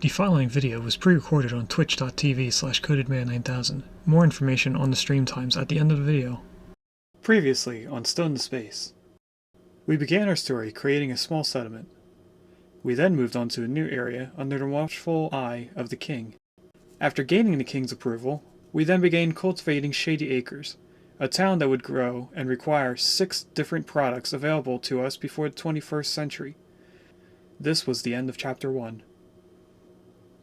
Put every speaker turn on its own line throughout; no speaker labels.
The following video was pre-recorded on twitch.tv/codedman9000. More information on the stream times at the end of the video. Previously on Stone to Space. We began our story creating a small settlement. We then moved on to a new area under the watchful eye of the king. After gaining the king's approval, we then began cultivating Shady Acres, a town that would grow and require 6 different products available to us before the 21st century. This was the end of Chapter 1.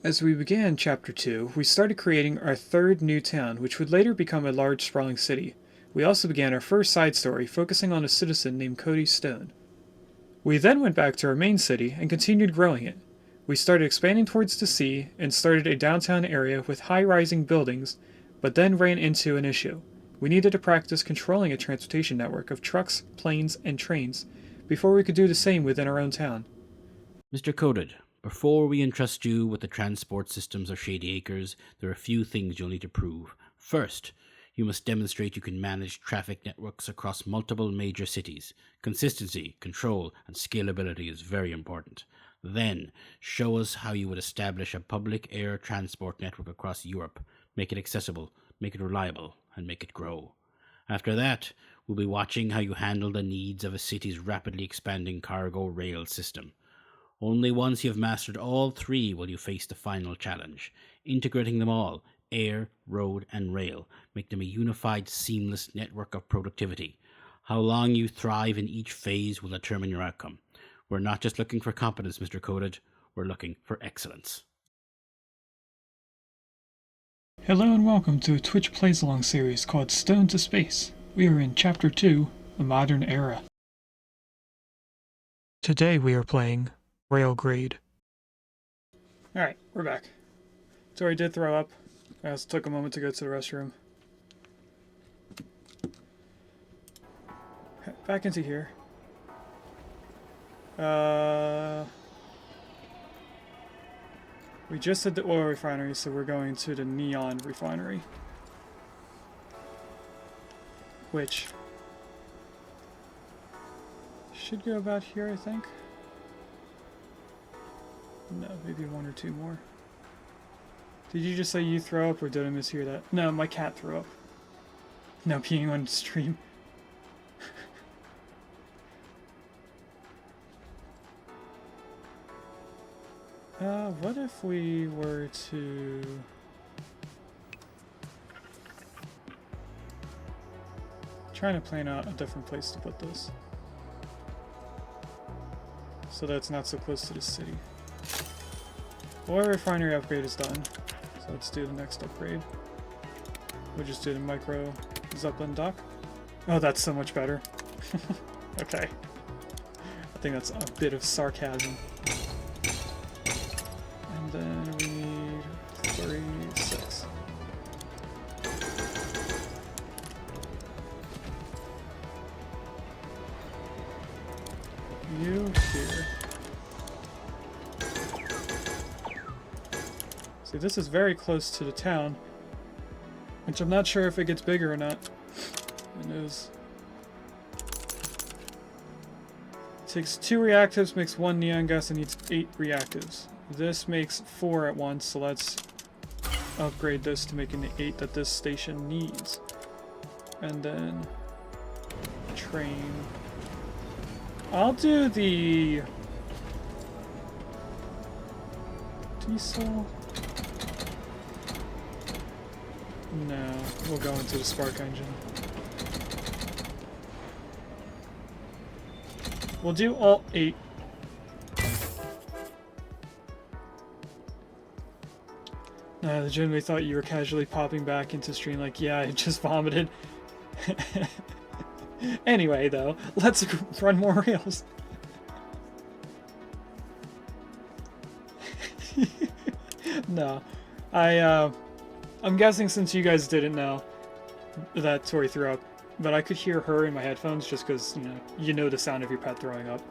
As we began Chapter 2, we started creating our third new town, which would later become a large sprawling city. We also began our first side story, focusing on a citizen named Cody Stone. We then went back to our main city and continued growing it. We started expanding towards the sea and started a downtown area with high-rising buildings, but then ran into an issue. We needed to practice controlling a transportation network of trucks, planes, and trains before we could do the same within our own town.
Mr. Coded, before we entrust you with the transport systems of Shady Acres, there are a few things you'll need to prove. First, you must demonstrate you can manage traffic networks across multiple major cities. Consistency, control, and scalability is very important. Then, show us how you would establish a public air transport network across Europe, make it accessible, make it reliable, and make it grow. After that, we'll be watching how you handle the needs of a city's rapidly expanding cargo rail system. Only once you have mastered all 3 will you face the final challenge, integrating them all, air, road, and rail, make them a unified, seamless network of productivity. How long you thrive in each phase will determine your outcome. We're not just looking for competence, Mr. Coded, we're looking for excellence.
Hello and welcome to a Twitch Plays Along series called Stone to Space. We are in Chapter 2, The Modern Era. Today we are playing RAILGRADE. Alright, we're back. Tori did throw up. I also took a moment to go to the restroom. Back into here. We just did the oil refinery, so we're going to the neon refinery. Which should go about here, I think. No, maybe 1 or 2 more. Did you just say you throw up, or did I mishear that? No, my cat threw up. Now being on stream. What if we were to... trying to plan out a different place to put this, so that it's not so close to the city. Oil refinery upgrade is done, so let's do the next upgrade. We'll just do the micro Zeppelin dock. Oh, that's so much better. Okay. I think that's a bit of sarcasm. And then we need 36. You here. See, this is very close to the town, which I'm not sure if it gets bigger or not. It is. It takes 2 reactives, makes 1 neon gas, and needs 8 reactives. This makes 4 at once, so let's upgrade this to making the 8 that this station needs. And then train. I'll do the diesel. No, we'll go into the spark engine. We'll do all 8. I legitimately thought you were casually popping back into stream like, yeah, I just vomited. Anyway, though, let's run more rails. No. I'm guessing since you guys didn't know that Tori threw up, but I could hear her in my headphones just because, you know the sound of your pet throwing up.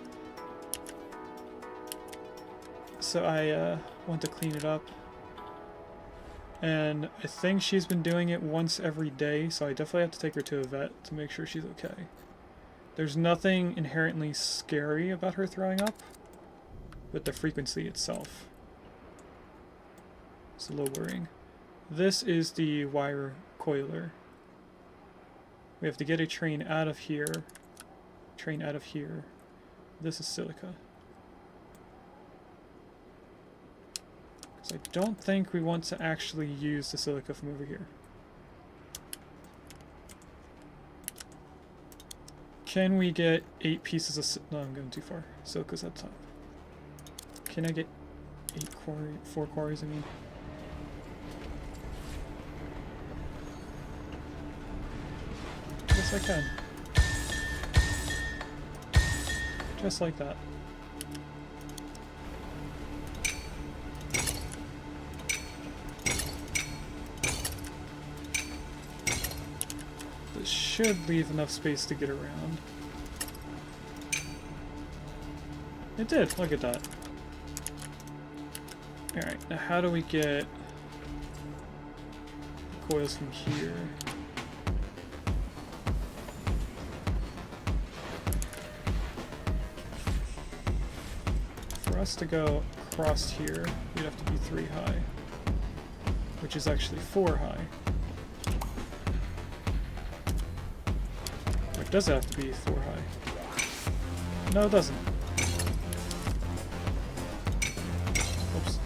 So I want to clean it up. And I think she's been doing it once every day, so I definitely have to take her to a vet to make sure she's okay. There's nothing inherently scary about her throwing up, but the frequency itself. It's a little worrying. This is the wire coiler. We have to get a train out of here. Train out of here. This is silica. Because I don't think we want to actually use the silica from over here. Can we get 8 pieces of no, I'm going too far. Silica's up top. Can I get 4 quarries, I mean? Yes, I can. Just like that. This should leave enough space to get around. It did, look at that. Alright, now how do we get the coils from here? For us to go across here, we'd have to be 3 high, which is actually 4 high. Or does it have to be 4 high? No, it doesn't. Oops.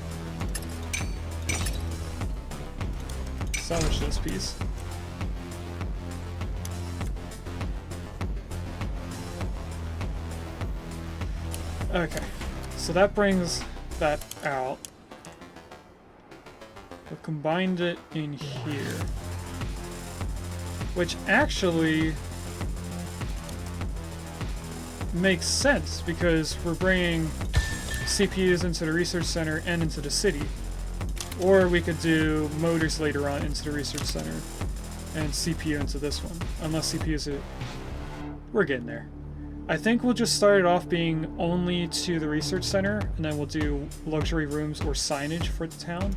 Salvage this piece. Okay. So that brings that out. We combined it in here. Which actually makes sense because we're bringing CPUs into the research center and into the city. Or we could do motors later on into the research center and CPU into this one. Unless CPUs are... We're getting there. I think we'll just start it off being only to the research center, and then we'll do luxury rooms or signage for the town.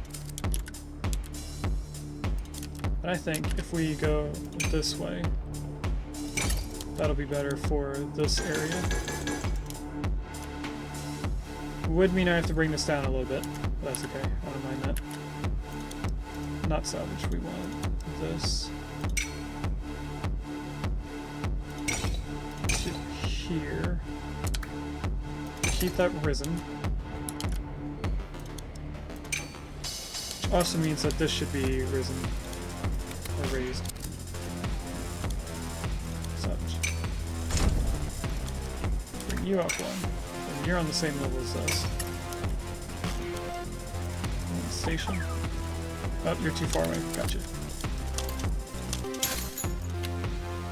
And I think if we go this way, that'll be better for this area. Would mean I have to bring this down a little bit, but that's okay, I don't mind that. Not salvage, we want this. Here. Keep that risen. Which also means that this should be risen. Or raised. Savage. Bring you up one. And you're on the same level as us. Station. Oh, you're too far away. Gotcha.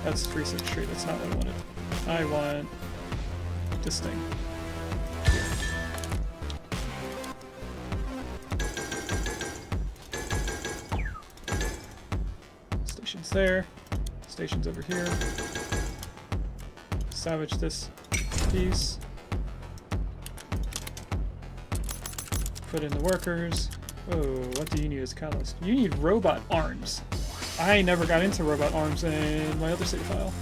That's 3-6 straight. That's not what I wanted. I want this thing. Here. Station's there. Station's over here. Salvage this piece. Put in the workers. Oh, what do you need as catalyst? You need robot arms. I never got into robot arms in my other save file.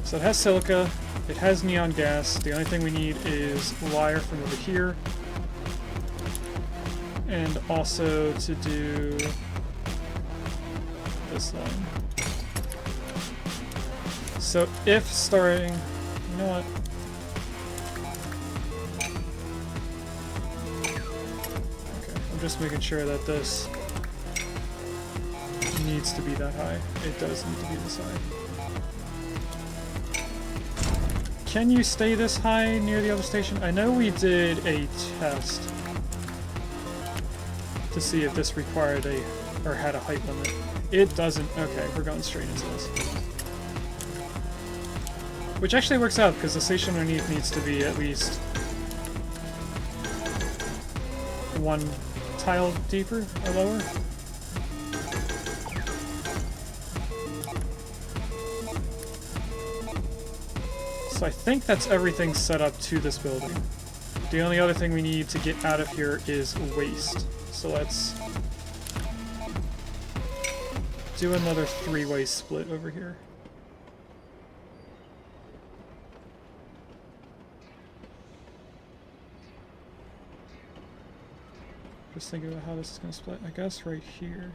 So it has silica, it has neon gas, the only thing we need is wire from over here. And also to do this line. So if starting, you know what? Okay, I'm just making sure that this needs to be that high. It does need to be this high. Can you stay this high near the other station? I know we did a test to see if this required a, or had a height limit. It doesn't. Okay, we're going straight into this. Which actually works out, because the station underneath needs to be at least 1 tile deeper or lower. So I think that's everything set up to this building. The only other thing we need to get out of here is waste. So let's do another 3-way split over here. Just thinking about how this is going to split. I guess right here.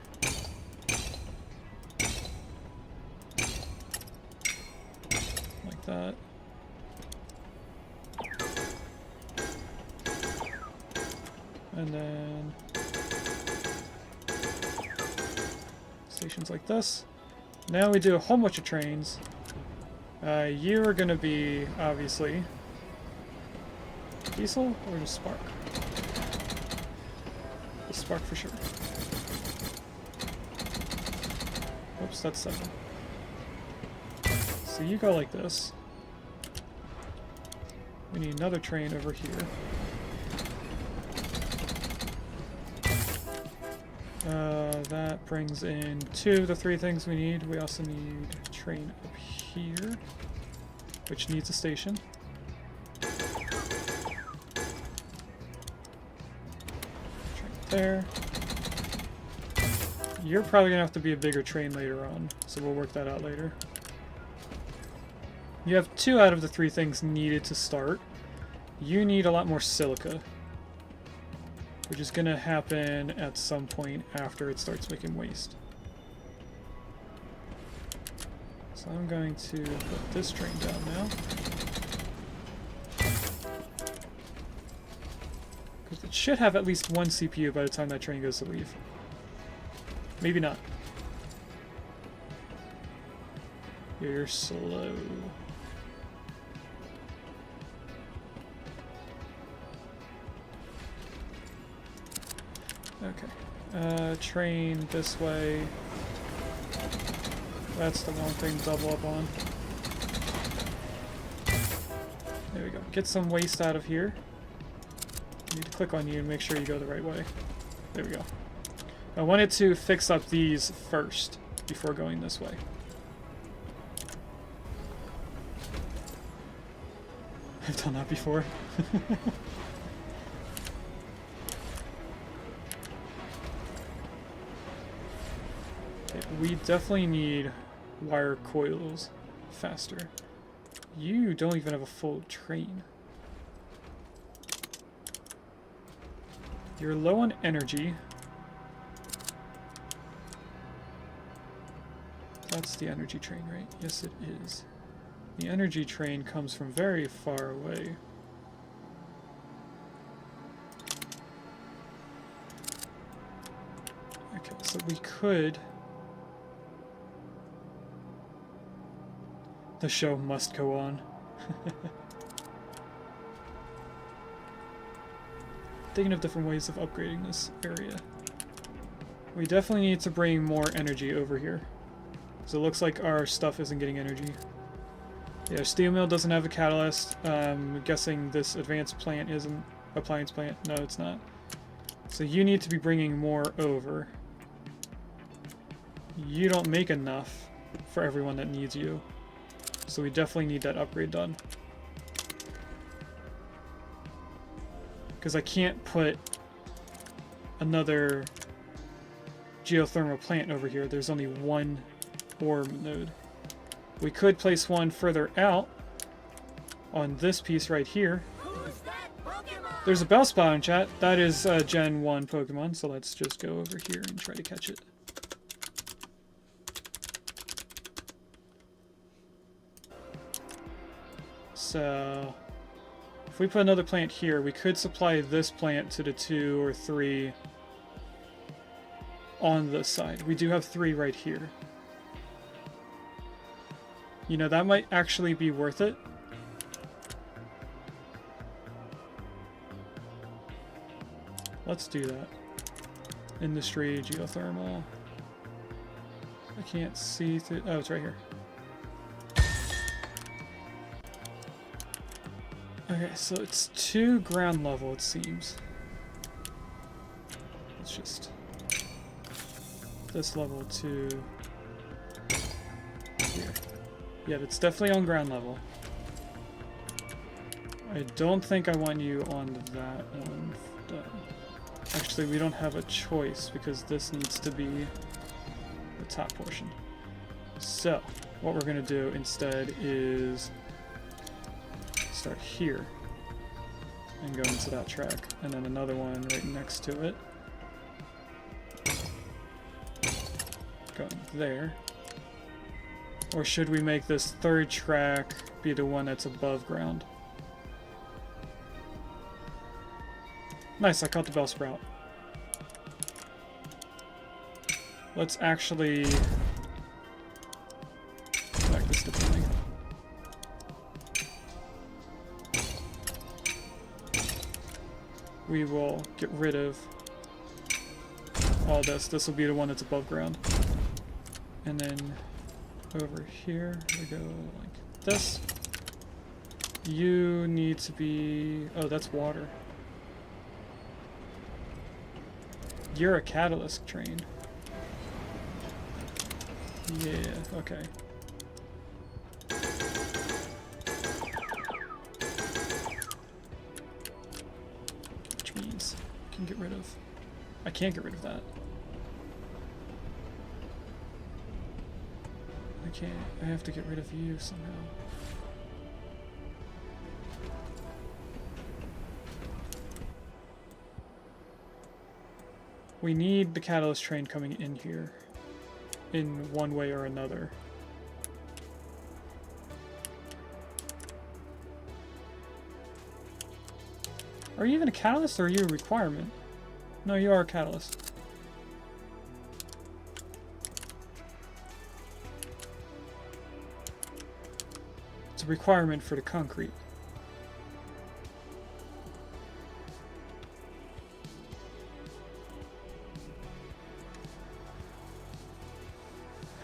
Like that. And then stations like this. Now we do a whole bunch of trains. You are going to be, obviously, diesel or just spark? The spark for sure. Oops, that's 7. So you go like this. We need another train over here. That brings in 2 of the 3 things we need. We also need a train up here, which needs a station. Train there. You're probably gonna have to be a bigger train later on, so we'll work that out later. You have 2 out of the 3 things needed to start. You need a lot more silica, which is going to happen at some point after it starts making waste. So I'm going to put this train down now. Because it should have at least 1 CPU by the time that train goes to leave. Maybe not. You're slow. Okay. Train this way. That's the wrong thing to double up on. There we go. Get some waste out of here. I need to click on you and make sure you go the right way. There we go. I wanted to fix up these first before going this way. I've done that before. We definitely need wire coils faster. You don't even have a full train. You're low on energy. That's the energy train, right? Yes, it is. The energy train comes from very far away. Okay, so we could... The show must go on. Thinking of different ways of upgrading this area. We definitely need to bring more energy over here. So it looks like our stuff isn't getting energy. Yeah, steel mill doesn't have a catalyst. I'm guessing this advanced plant isn't appliance plant. No, it's not. So you need to be bringing more over. You don't make enough for everyone that needs you. So we definitely need that upgrade done. Because I can't put another geothermal plant over here. There's only 1 ore node. We could place one further out on this piece right here. There's a bell spot in chat. That is Gen 1 Pokemon, so let's just go over here and try to catch it. So, if we put another plant here, we could supply this plant to the 2 or 3 on this side. We do have 3 right here. You know, that might actually be worth it. Let's do that. Industry, geothermal. I can't see through... Oh, it's right here. Okay, so it's 2 ground level, it seems. It's just this level to here. Yeah, it's definitely on ground level. I don't think I want you on that one. Actually, we don't have a choice because this needs to be the top portion. So, what we're going to do instead is start here and go into that track, and then another one right next to it. going there. Or should we make this third track be the one that's above ground? Nice, I caught the bell sprout. Let's actually connect this differently. We will get rid of all this. This will be the one that's above ground. And then over here we go like this. You need to be... oh, that's water. You're a catalyst train. Yeah, okay. Which means I can get rid of... I can't get rid of that. I can't. I have to get rid of you somehow. We need the catalyst train coming in here in one way or another. Are you even a catalyst or are you a requirement? No, you are a catalyst. It's a requirement for the concrete.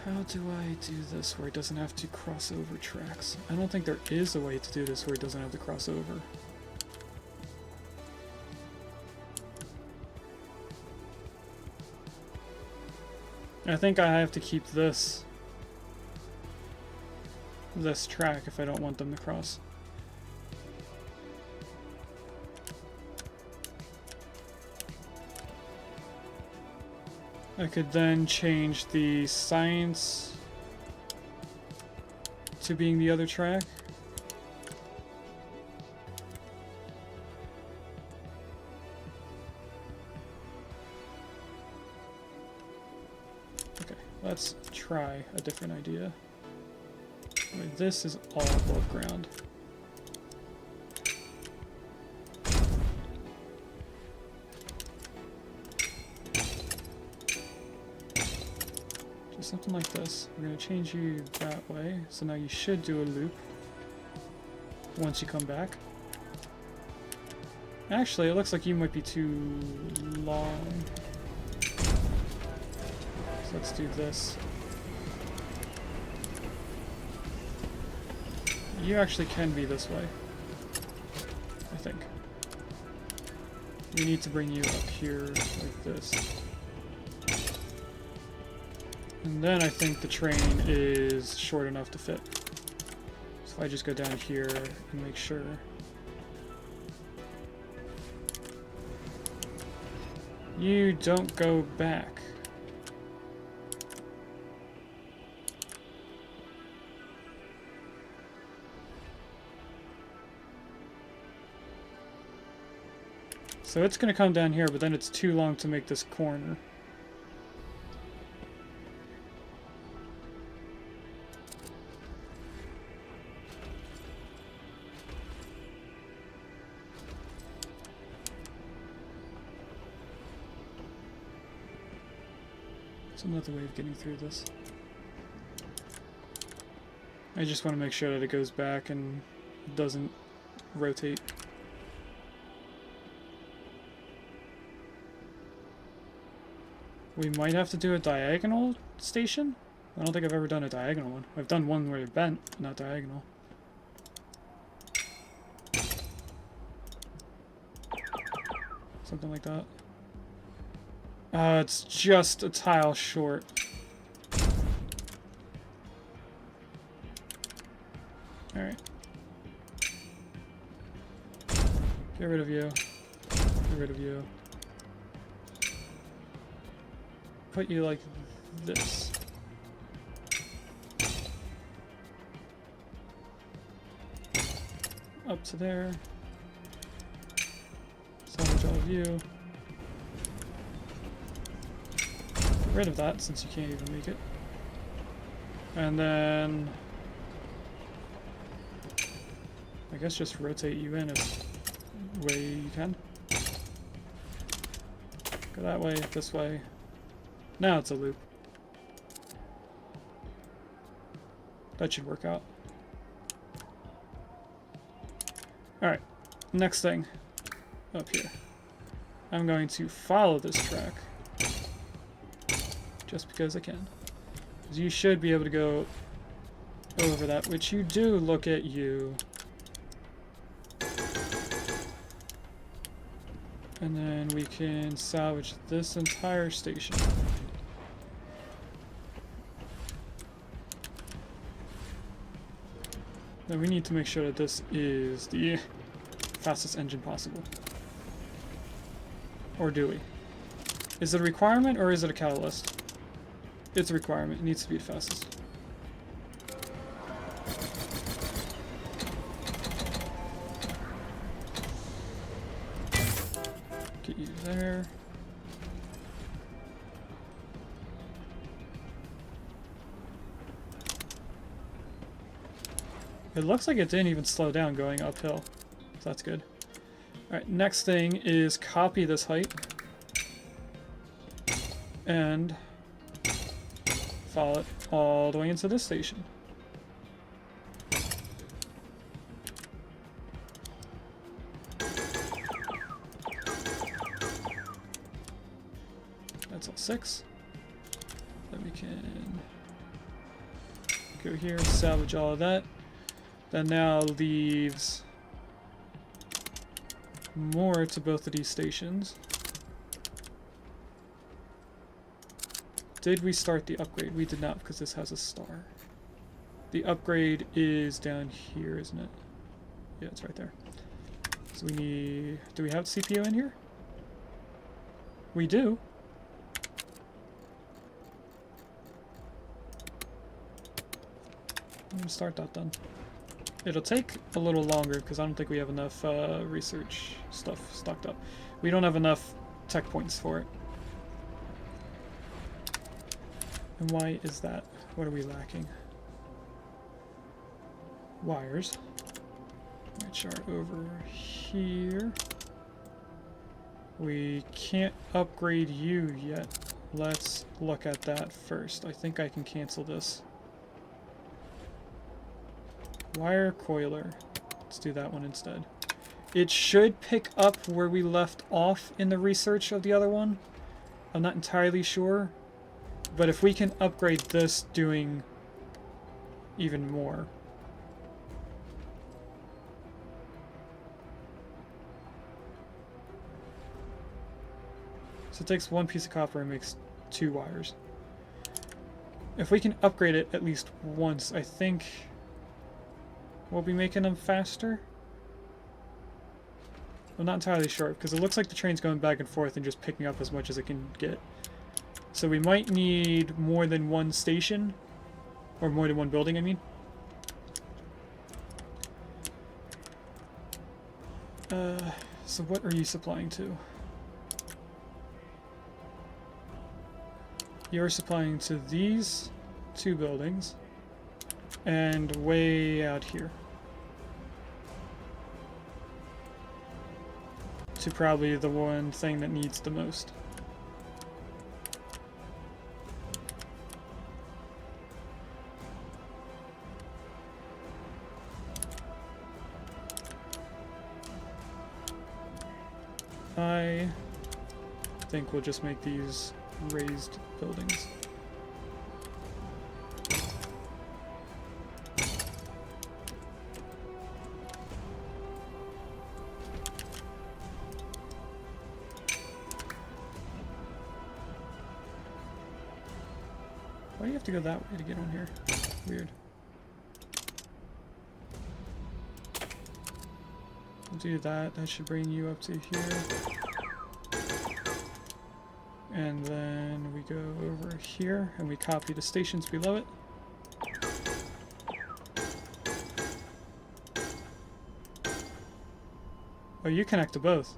How do I do this where it doesn't have to cross over tracks? I don't think there is a way to do this where it doesn't have to cross over. I think I have to keep this track if I don't want them to cross. I could then change the science to being the other track. Okay, let's try a different idea. Wait, this is all above ground. Something like this. We're going to change you that way. So now you should do a loop once you come back. Actually, it looks like you might be too long. So let's do this. You actually can be this way, I think. We need to bring you up here like this. And then I think the train is short enough to fit. So if I just go down here and make sure. You don't go back. So it's going to come down here, but then it's too long to make this corner. It's another way of getting through this. I just want to make sure that it goes back and doesn't rotate. We might have to do a diagonal station? I don't think I've ever done a diagonal one. I've done one where it bent, but not diagonal. Something like that. It's just a tile short. Alright. Get rid of you. Get rid of you. Put you like this. Up to there. Salvage all of you. Get rid of that since you can't even make it. And then I guess just rotate you in as way you can. Go that way, this way. Now it's a loop. That should work out. Alright, next thing up here. I'm going to follow this track just because I can. Because you should be able to go over that, which you do. Look at you. And then we can salvage this entire station. Then we need to make sure that this is the fastest engine possible. Or do we? Is it a requirement or is it a catalyst? It's a requirement. It needs to be the fastest. Get you there. It looks like it didn't even slow down going uphill. So that's good. Alright, next thing is copy this height. And follow it all the way into this station. That's all 6. Then we can go here, salvage all of that. That now leaves more to both of these stations. Did we start the upgrade? We did not, because this has a star. The upgrade is down here, isn't it? Yeah, it's right there. So we need... Do we have CPU in here? We do. I'm gonna start that then. It'll take a little longer because I don't think we have enough research stuff stocked up. We don't have enough tech points for it. And why is that? What are we lacking? Wires, which are over here. We can't upgrade you yet. Let's look at that first. I think I can cancel this. Wire coiler. Let's do that one instead. It should pick up where we left off in the research of the other one. I'm not entirely sure. But if we can upgrade this, doing even more. So it takes 1 piece of copper and makes 2 wires. If we can upgrade it at least once, I think we'll be making them faster. I'm not entirely sure, because it looks like the train's going back and forth and just picking up as much as it can get. So we might need more than 1 station, or more than 1 building, I mean. So what are you supplying to? You're supplying to these 2 buildings, and way out here. To probably the one thing that needs the most. I think we'll just make these raised buildings. Why do you have to go that way to get on here? Weird. We'll do that. That should bring you up to here. And then we go over here and we copy the stations below it. Oh, you connect to both.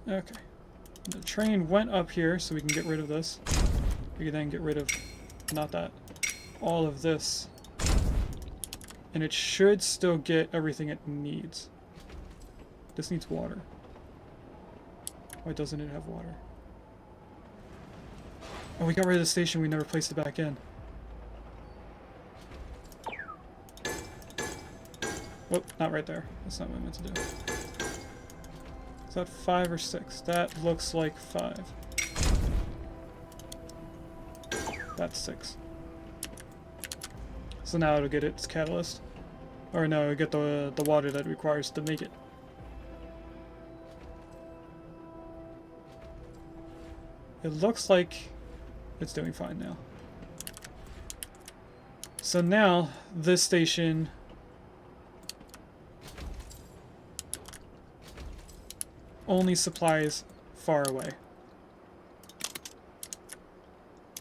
Okay. The train went up here, so we can get rid of this. We can then get rid of, not that, all of this. And it should still get everything it needs. This needs water. Why doesn't it have water? Oh, we got rid of the station, we never placed it back in. Oh, not right there. That's not what I meant to do. Is that 5 or 6? That looks like 5. That's 6. So now it'll get its catalyst. Or no, it'll get the water that it requires to make it. It looks like it's doing fine now. So now, this station only supplies far away.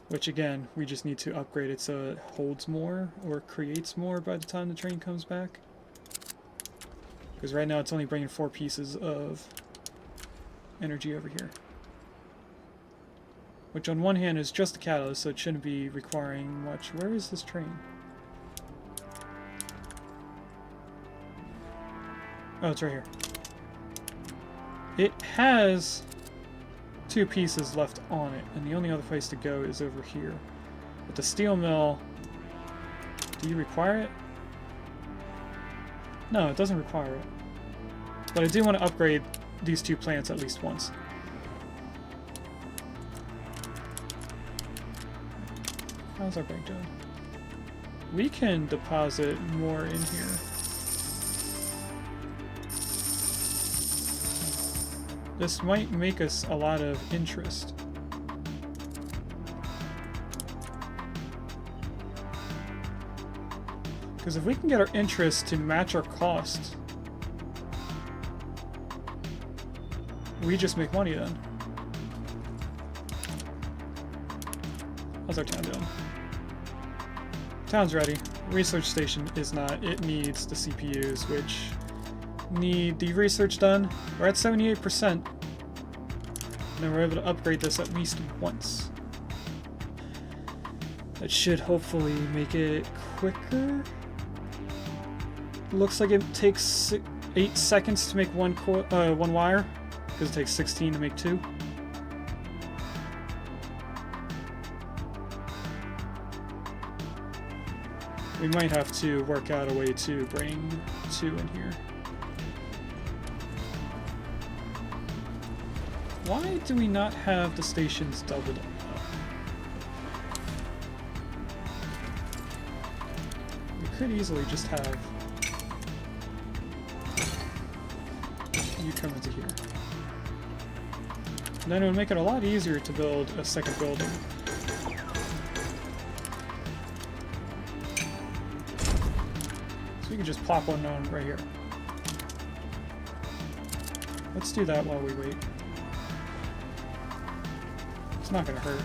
Which again, we just need to upgrade it so it holds more or creates more by the time the train comes back. Because right now it's only bringing 4 pieces of energy over here. Which on one hand is just a catalyst, so it shouldn't be requiring much. Where is this train? Oh, it's right here. It has 2 pieces left on it, and the only other place to go is over here. But the steel mill, do you require it? No, it doesn't require it. But I do want to upgrade these 2 plants at least once. How's our bank doing? We can deposit more in here. This might make us a lot of interest. Because if we can get our interest to match our cost, we just make money then. How's our town doing? Town's ready. Research station is not. It needs the CPUs, which need the research done. We're at 78%. And then we're able to upgrade this at least once. That should hopefully make it quicker. Looks like it takes 8 seconds to make one wire, because it takes 16 to make 2. We might have to work out a way to bring 2 in here. Why do we not have the stations doubled up? We could easily just have you come into here. And then it would make it a lot easier to build a second building. So we can just plop one down right here. Let's do that while we wait. It's not gonna hurt.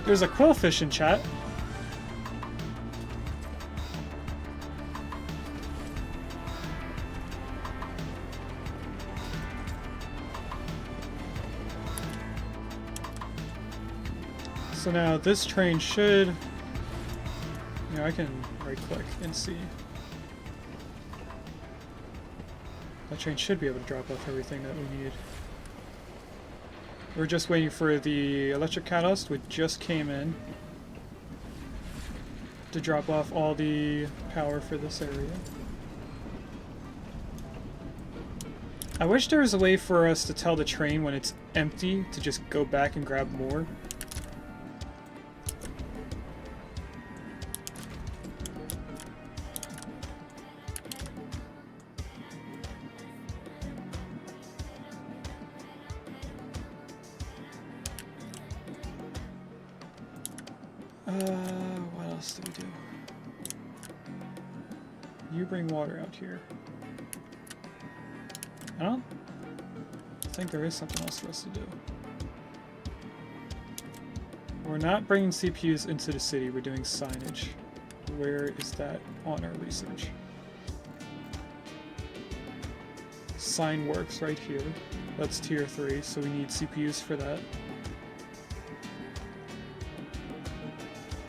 There's a quillfish in chat. So now this train should... You know, I can right click and see. That train should be able to drop off everything that we need. We're just waiting for the electric catalyst, which just came in, to drop off all the power for this area. I wish there was a way for us to tell the train when it's empty to just go back and grab more. What else do we do? You bring water out here. I don't think there is something else for us to do. We're not bringing CPUs into the city, we're doing signage. Where is that on our research? Sign works right here. That's tier 3, so we need CPUs for that.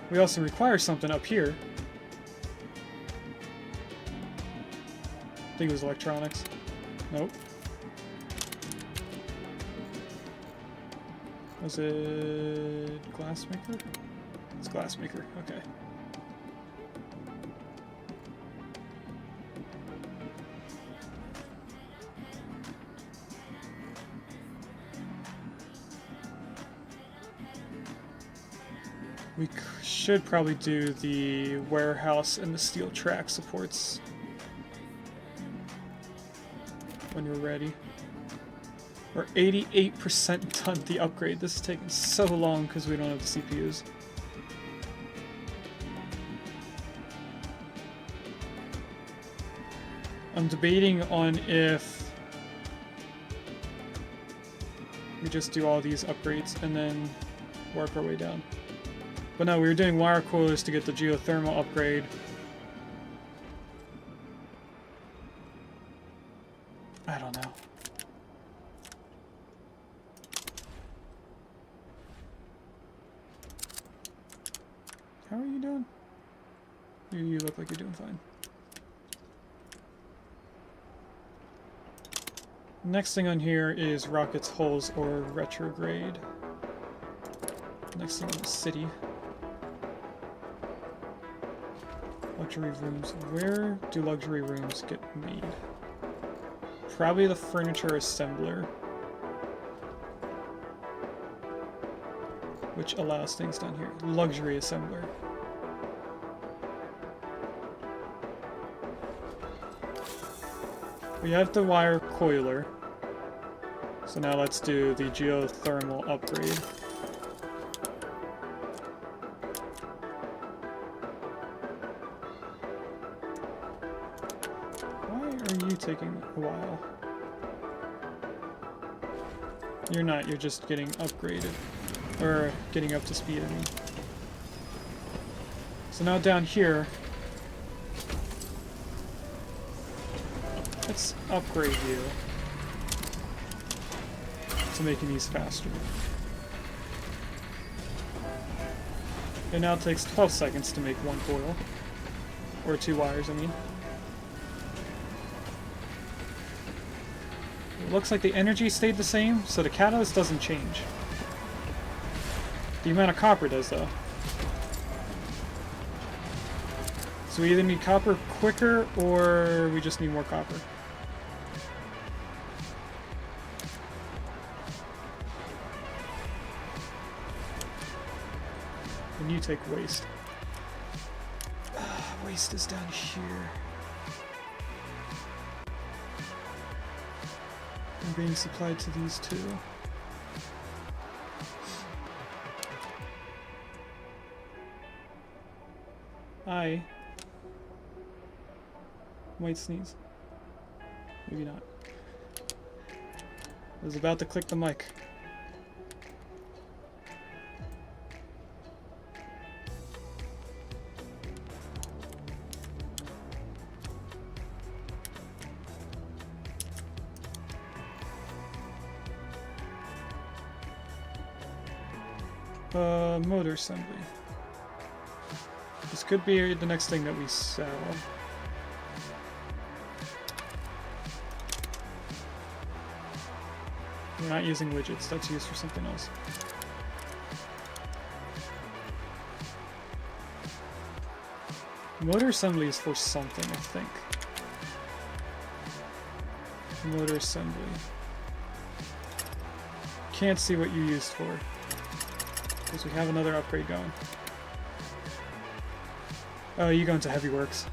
We also require something up here. I think it was electronics. Nope. Was it glassmaker? It's glassmaker, okay. We should probably do the warehouse and the steel track supports when we're ready. We're 88% done the upgrade. This is taking so long because we don't have the CPUs. I'm debating on if we just do all these upgrades and then work our way down. But no, we were doing wire coolers to get the geothermal upgrade. I don't know. How are you doing? You look like you're doing fine. Next thing on here is rockets, hulls, or retrograde. Next thing on the city. Luxury rooms. Where do luxury rooms get made? Probably the furniture assembler. Which allows things down here. Luxury assembler. We have the wire coiler. So now let's do the geothermal upgrade. Why are you taking a while? You're not, you're just getting upgraded. Or getting up to speed, I mean. So now down here, let's upgrade you to making these faster. It now takes 12 seconds to make one coil. Or 2 wires, I mean. It looks like the energy stayed the same, so the catalyst doesn't change. The amount of copper does, though. So we either need copper quicker, or we just need more copper. And you take waste. Waste is down here. I'm being supplied to these two. I might sneeze. Maybe not. I was about to click the mic. Motor assembly. This could be the next thing that we sell. We're not using widgets, that's used for something else. Motor assembly is for something, I think. Motor assembly. Can't see what you used for. Because we have another upgrade going. Oh, you go into Heavy Works.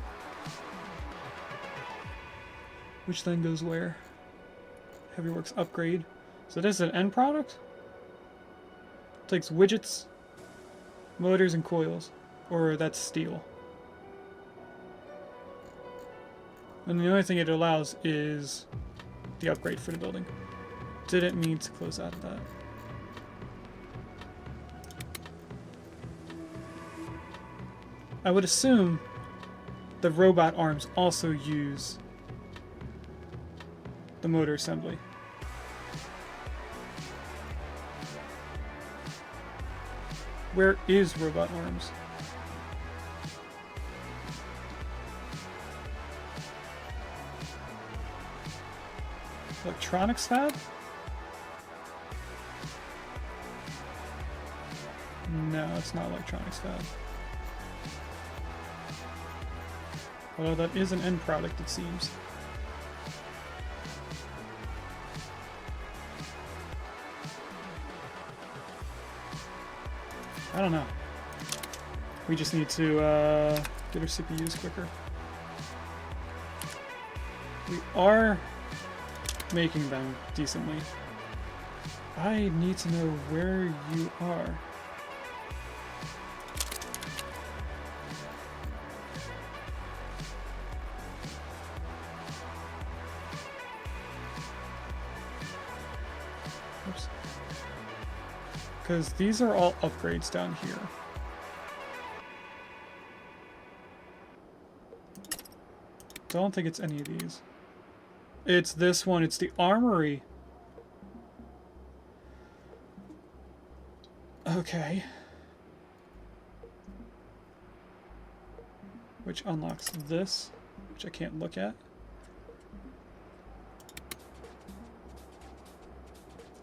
Which then goes where? Heavy Works upgrade. So this is an end product? Takes widgets, motors, and coils. Or that's steel. And the only thing it allows is the upgrade for the building. Didn't mean to close out of that. I would assume the robot arms also use the motor assembly. Where is robot arms? Electronics fab? No, it's not electronics fab. Although that is an end product, it seems. I don't know. We just need to get our CPUs quicker. We are making them decently. I need to know where you are. Oops. Because these are all upgrades down here. Don't think it's any of these. It's this one. It's the armory. Okay. Which unlocks this, which I can't look at.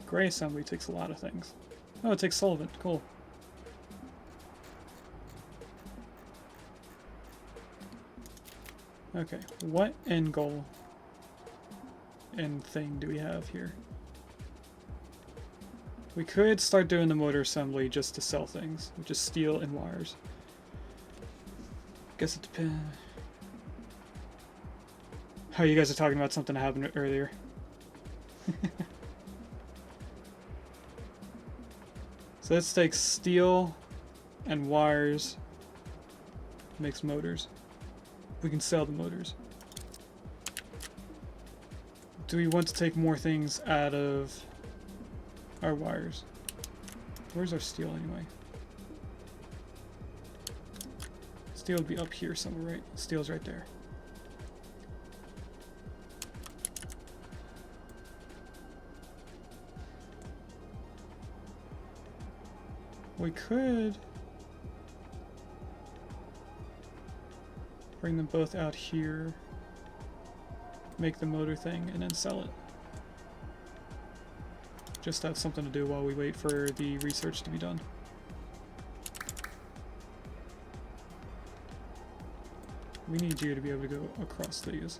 Gray assembly takes a lot of things. Oh, it takes solvent. Cool. Okay, what end goal and thing do we have here? We could start doing the motor assembly just to sell things, which is steel and wires. Guess it depends. Oh, you guys are talking about something that happened earlier. So let's take steel and wires, makes motors. We can sell the motors. Do we want to take more things out of our wires? Where's our steel anyway? Steel would be up here somewhere, right? Steel's right there. We could bring them both out here, make the motor thing, and then sell it. Just have something to do while we wait for the research to be done. We need you to be able to go across these.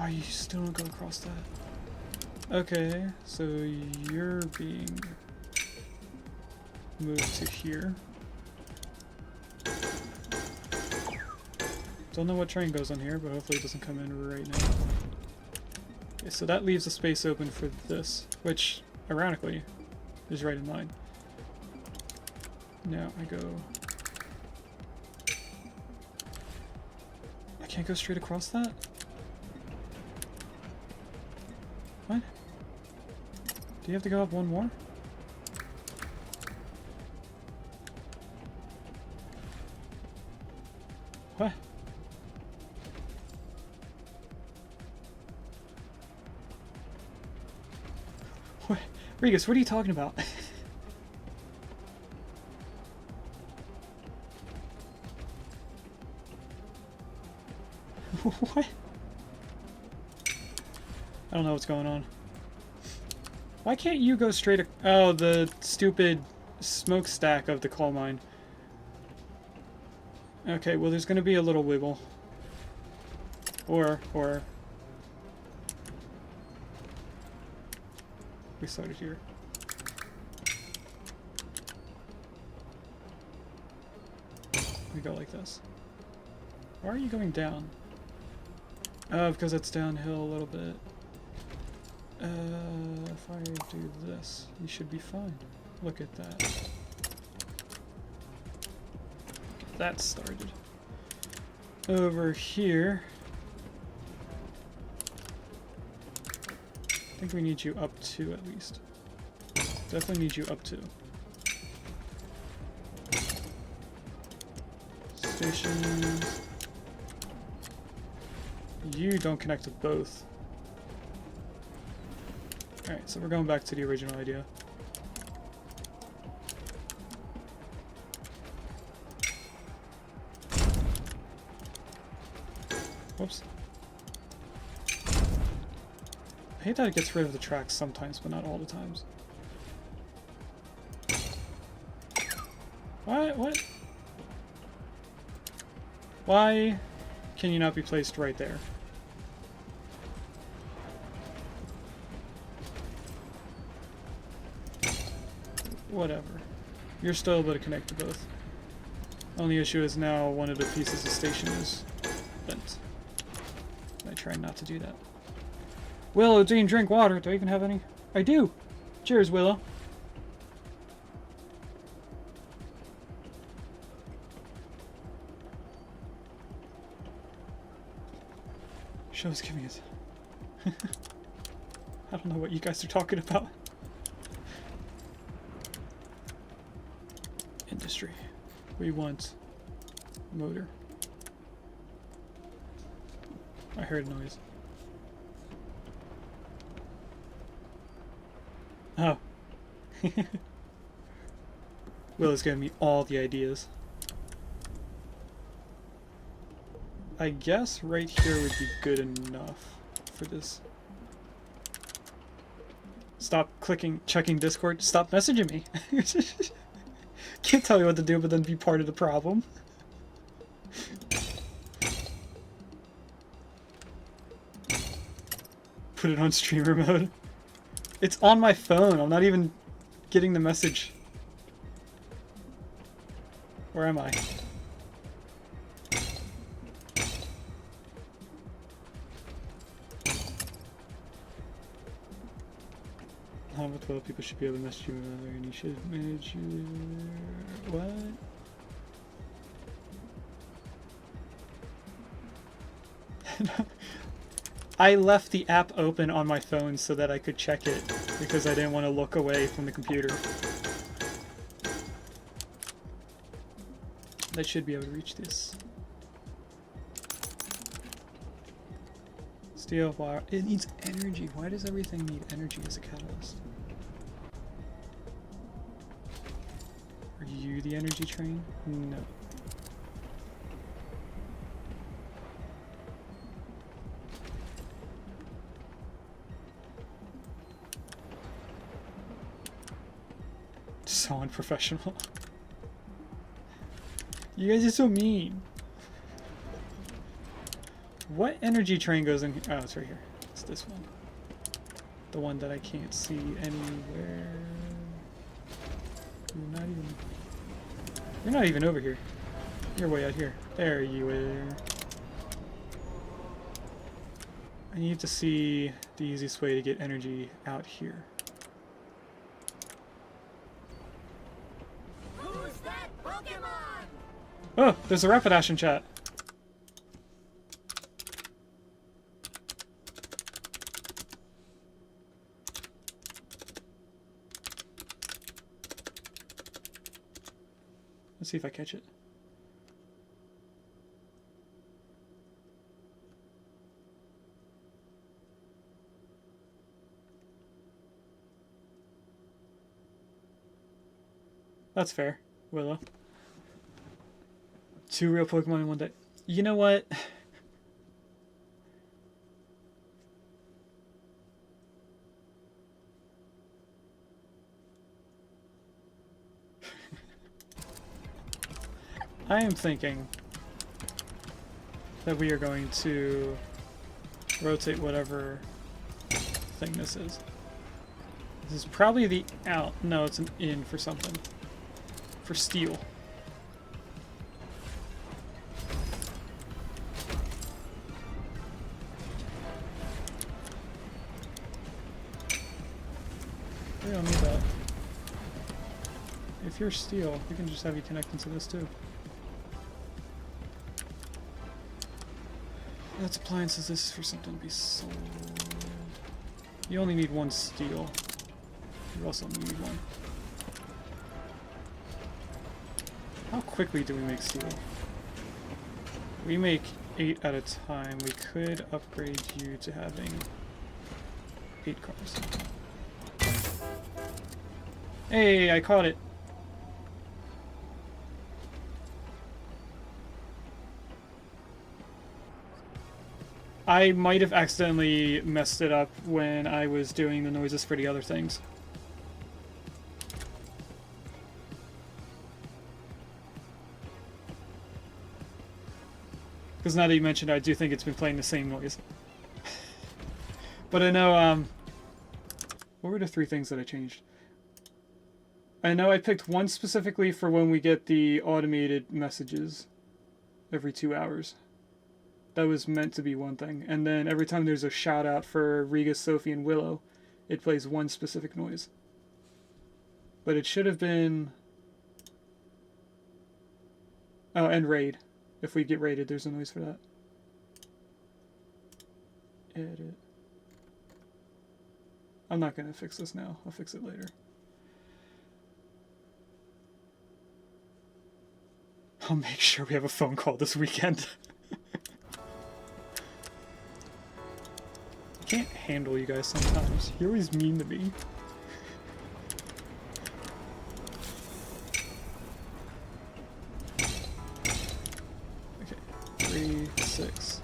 Oh, you still don't go across that. Okay, so you're being moved to here. Don't know what train goes on here, but hopefully it doesn't come in right now. Okay, so that leaves a space open for this, which, ironically, is right in line. Now I go... I can't go straight across that? What? Do you have to go up one more? What? What? Rigas, what are you talking about? What? I don't know what's going on. Why can't you go straight? Oh, the stupid smokestack of the coal mine. Okay, well, there's going to be a little wiggle. Or... We started here. We go like this. Why are you going down? Oh, because it's downhill a little bit. If I do this, you should be fine. Look at that. That started. Over here. think we need you up 2 at least. Definitely need you up 2. Stations. You don't connect to both. Alright, so we're going back to the original idea. Whoops. I hate that it gets rid of the tracks sometimes, but not all the times. What? Why can you not be placed right there? Whatever. You're still able to connect to both. Only issue is now one of the pieces of station is bent. I try not to do that. Willow, do you drink water? Do I even have any? I do! Cheers, Willow. Show's giving it. I don't know what you guys are talking about. Industry. We want motor. I heard a noise. Oh. Willow's giving me all the ideas. I guess right here would be good enough for this. Stop checking Discord. Stop messaging me. Can't tell you what to do, but then be part of the problem. Put it on streamer mode. It's on my phone. I'm not even getting the message. Where am I? With 12 people should be able to message you and you should manage you. What? I left the app open on my phone so that I could check it because I didn't want to look away from the computer. I should be able to reach this. Steel wire. It needs energy. Why does everything need energy as a catalyst? Are you the energy train? No. So unprofessional. You guys are so mean. What energy train goes in here? Oh, it's right here. It's this one. The one that I can't see anywhere. You're not even over here. You're way out here. There you are. I need to see the easiest way to get energy out here.
Who's that Pokemon?
Oh, there's a Rapidash in chat. Let's see if I catch it. That's fair, Willow. 2 real Pokemon in one day. You know what? I am thinking that we are going to rotate whatever thing this is. This is probably the out. No, it's an in for something. For steel. We don't need that. If you're steel, we can just have you connect into this too. That's appliances. This is for something to be sold. You only need 1 steel. You also need 1. How quickly do we make steel? We make 8 at a time. We could upgrade you to having 8 cars. Hey, I caught it! I might have accidentally messed it up when I was doing the noises for the other things. Because now that you mentioned it, I do think it's been playing the same noise. But I know, what were the 3 things that I changed? I know I picked one specifically for when we get the automated messages every 2 hours. That was meant to be one thing. And then every time there's a shout out for Riga, Sophie, and Willow, it plays one specific noise. But it should have been... Oh, and raid. If we get raided, there's a noise for that. Edit. I'm not going to fix this now. I'll fix it later. I'll make sure we have a phone call this weekend. I can't handle you guys sometimes. You're always mean to me. Okay, 3, 6.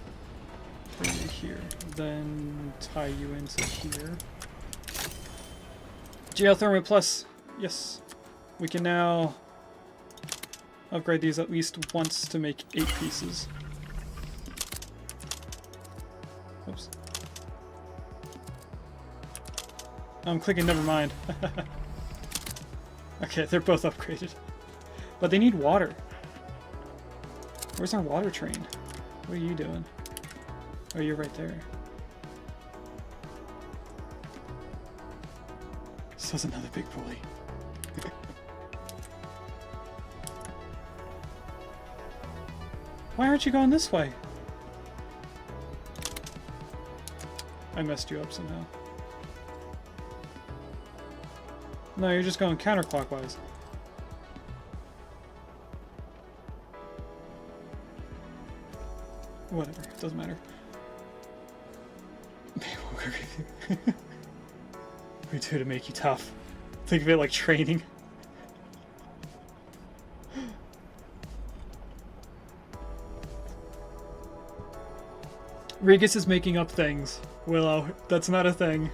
Bring you here. Then tie you into here. Geothermal Plus. Yes. We can now upgrade these at least once to make 8 pieces. Oops. I'm clicking never mind. Okay, they're both upgraded. But they need water. Where's our water train? What are you doing? Oh, you're right there. This was another big bully. Why aren't you going this way? I messed you up somehow. No, you're just going counterclockwise. Whatever, it doesn't matter. We do to make you tough. Think of it like training. Rigas is making up things. Willow, that's not a thing.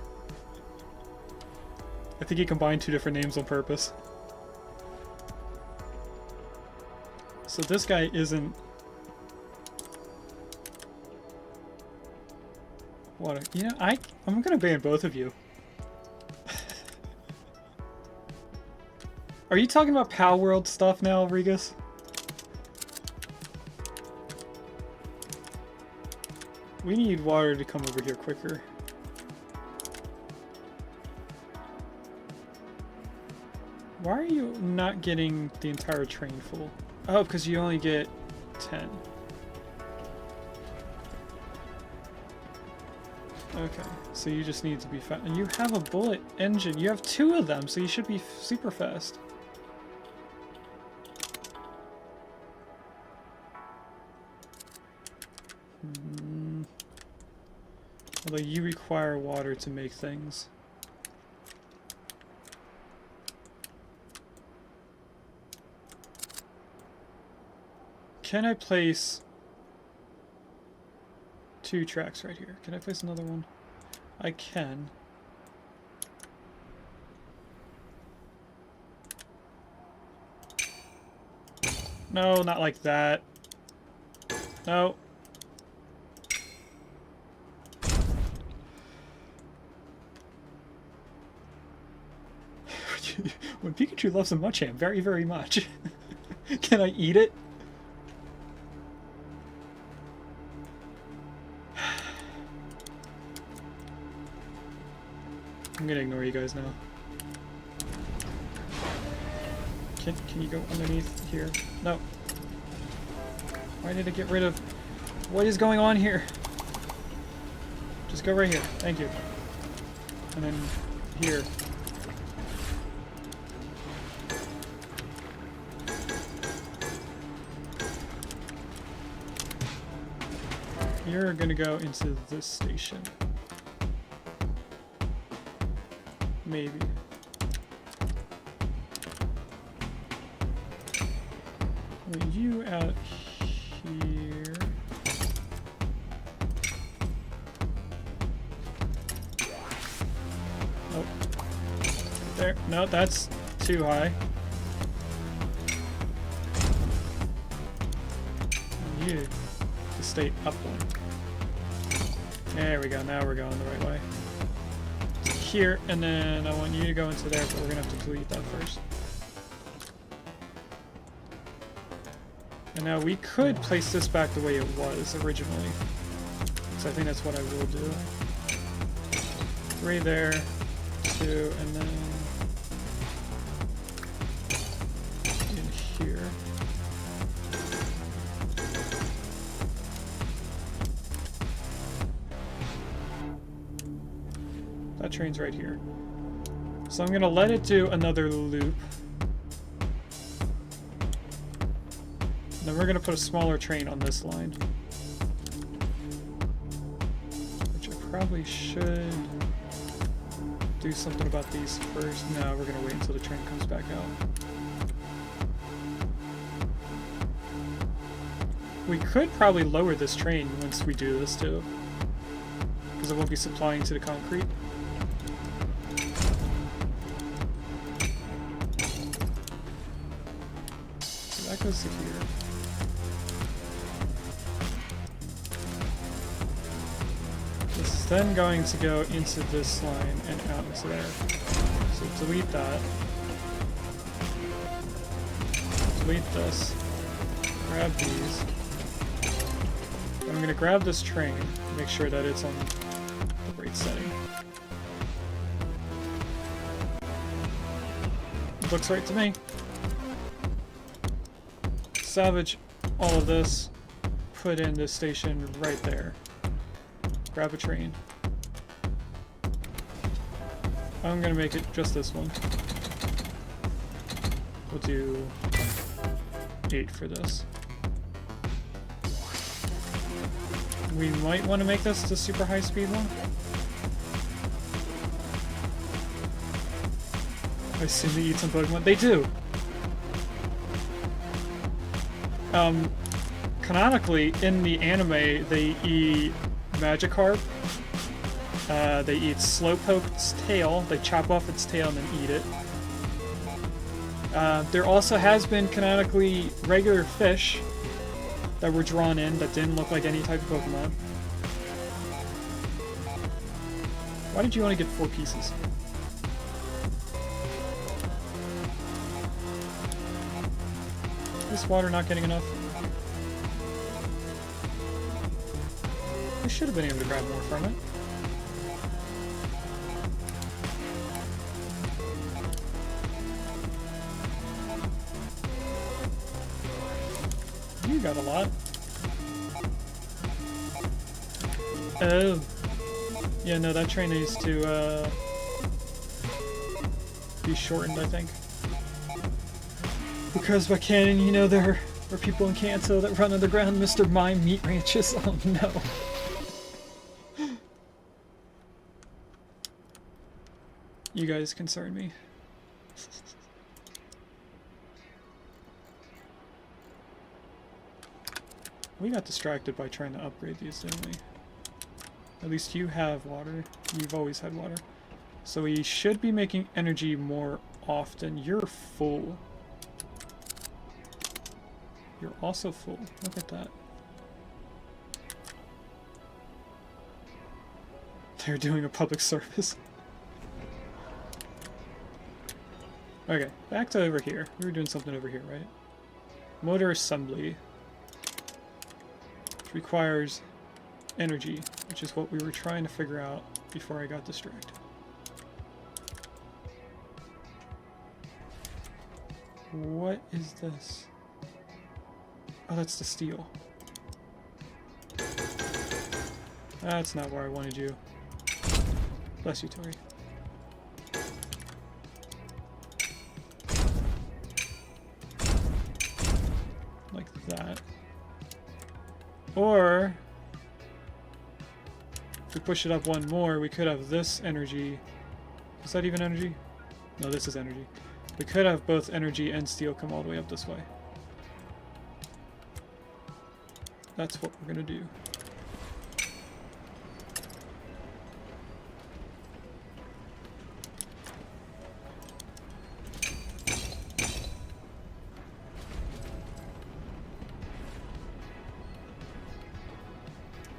I think he combined 2 different names on purpose. So this guy isn't... What? You know, I'm gonna ban both of you. Are you talking about Pal World stuff now, Rigas? We need water to come over here quicker. Why are you not getting the entire train full? Oh, because you only get 10. Okay, so you just need to be fast. And you have a bullet engine. You have 2 of them, so you should be super fast. Although you require water to make things. Can I place 2 tracks right here? Can I place another one? I can. No, not like that. No. When Pikachu loves a Mucham very, very much. Can I eat it? I'm gonna ignore you guys now. Can you go underneath here? No. Why did I get rid of... What is going on here? Just go right here. Thank you. And then here. You're gonna go into this station. Maybe. And you out here. Nope. There. No, that's too high. And you to stay up one. There we go. Now we're going the right way. Here, and then I want you to go into there, but we're gonna have to delete that first. And now we could place this back the way it was originally. So I think that's what I will do. 3 there, 2, and then in here. That train's right here. So I'm gonna let it do another loop. Then we're gonna put a smaller train on this line. Which I probably should do something about these first. No, we're gonna wait until the train comes back out. We could probably lower this train once we do this too. Because it won't be supplying to the concrete. So that goes to here. This is then going to go into this line and out into there. So delete that. Delete this. Grab these. I'm going to grab this train, make sure that it's on the right setting. Looks right to me. Salvage all of this, put in this station right there. Grab a train. I'm going to make it just this one. We'll do 8 for this. We might want to make this the super high speed one. I assume they eat some Pokemon. They do! Canonically, in the anime, they eat Magikarp. They eat Slowpoke's tail. They chop off its tail and then eat it. There also has been canonically regular fish that were drawn in that didn't look like any type of Pokemon. Why did you only get 4 pieces? Is this water not getting enough? I should have been able to grab more from it. You got a lot. Oh. Yeah, no, that train needs to be shortened, I think. Because by canon, you know, there are people in Kanto that run underground Mr. Mime meat ranches. Oh no. You guys concern me. We got distracted by trying to upgrade these, didn't we? At least you have water. You've always had water. So we should be making energy more often. You're full. You're also full. Look at that. They're doing a public service. Okay, back to over here. We were doing something over here, right? Motor assembly. Which requires energy, which is what we were trying to figure out before I got distracted. What is this? Oh, that's the steel. That's not where I wanted you. Bless you, Tori. that. Or if we push it up one more, we could have this energy. Is that even energy? No, this is energy. We could have both energy and steel come all the way up this way. That's what we're gonna do.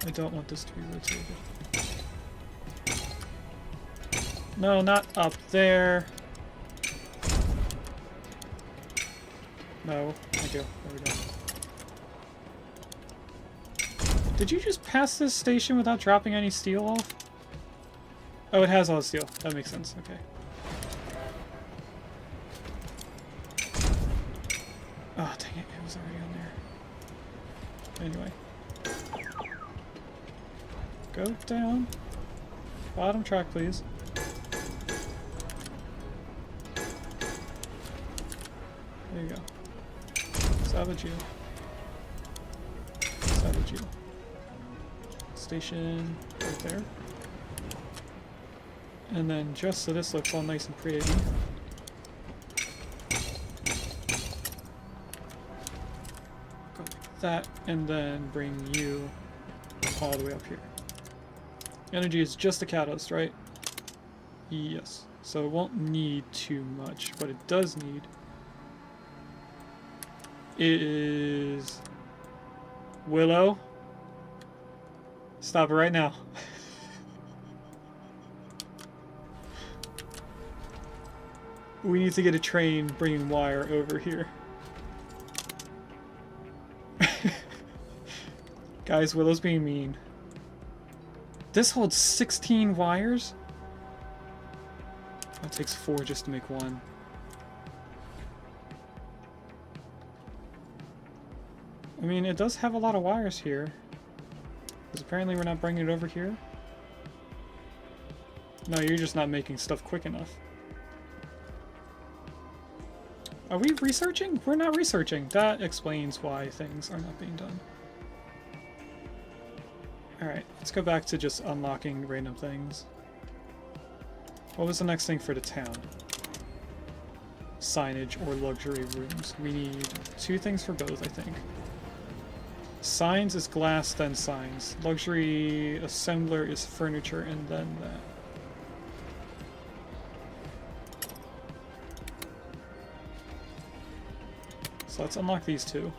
I don't want this to be rotated. No, not up there. No, thank you. There we go. Did you just pass this station without dropping any steel off? Oh, it has all the steel. That makes sense. Okay. Oh, dang it. It was already on there. Anyway. Go down. Bottom track, please. There you go. Salvage you. Salvage you. Station right there. And then just so this looks all nice and pretty. Go like that, and then bring you all the way up here. Energy is just a catalyst, right? Yes. So it won't need too much. What it does need is Willow. Stop it right now. We need to get a train bringing wire over here. Guys, Willow's being mean. This holds 16 wires? That takes 4 just to make 1. I mean, it does have a lot of wires here. Because apparently we're not bringing it over here. No, you're just not making stuff quick enough. Are we researching? We're not researching. That explains why things are not being done. Alright, let's go back to just unlocking random things. What was the next thing for the town? Signage or luxury rooms. We need 2 things for both, I think. Signs is glass, then signs. Luxury assembler is furniture, and then that. So let's unlock these 2.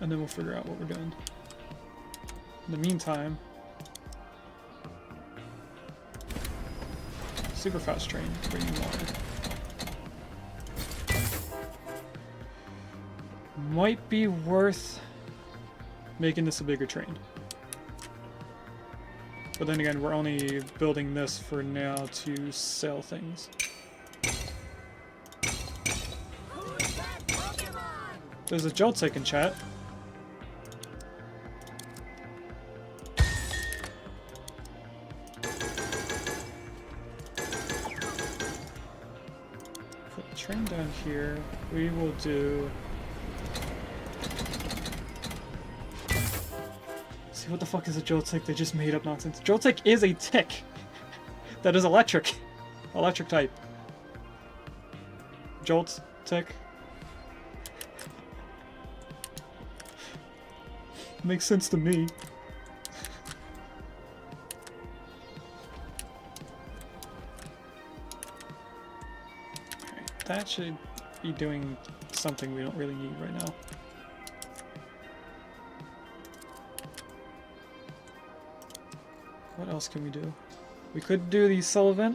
And then we'll figure out what we're doing. In the meantime, super fast train bringing water. Might be worth making this a bigger train. But then again, we're only building this for now to sell things. There's a Joltik in chat. Put the train down here. We will do... See, what the fuck is a Joltik? They just made up nonsense. Joltik is a tick that is electric. Electric type. Jolt, tick. Makes sense to me. Alright, that should be doing something we don't really need right now. What else can we do? We could do the Sullivan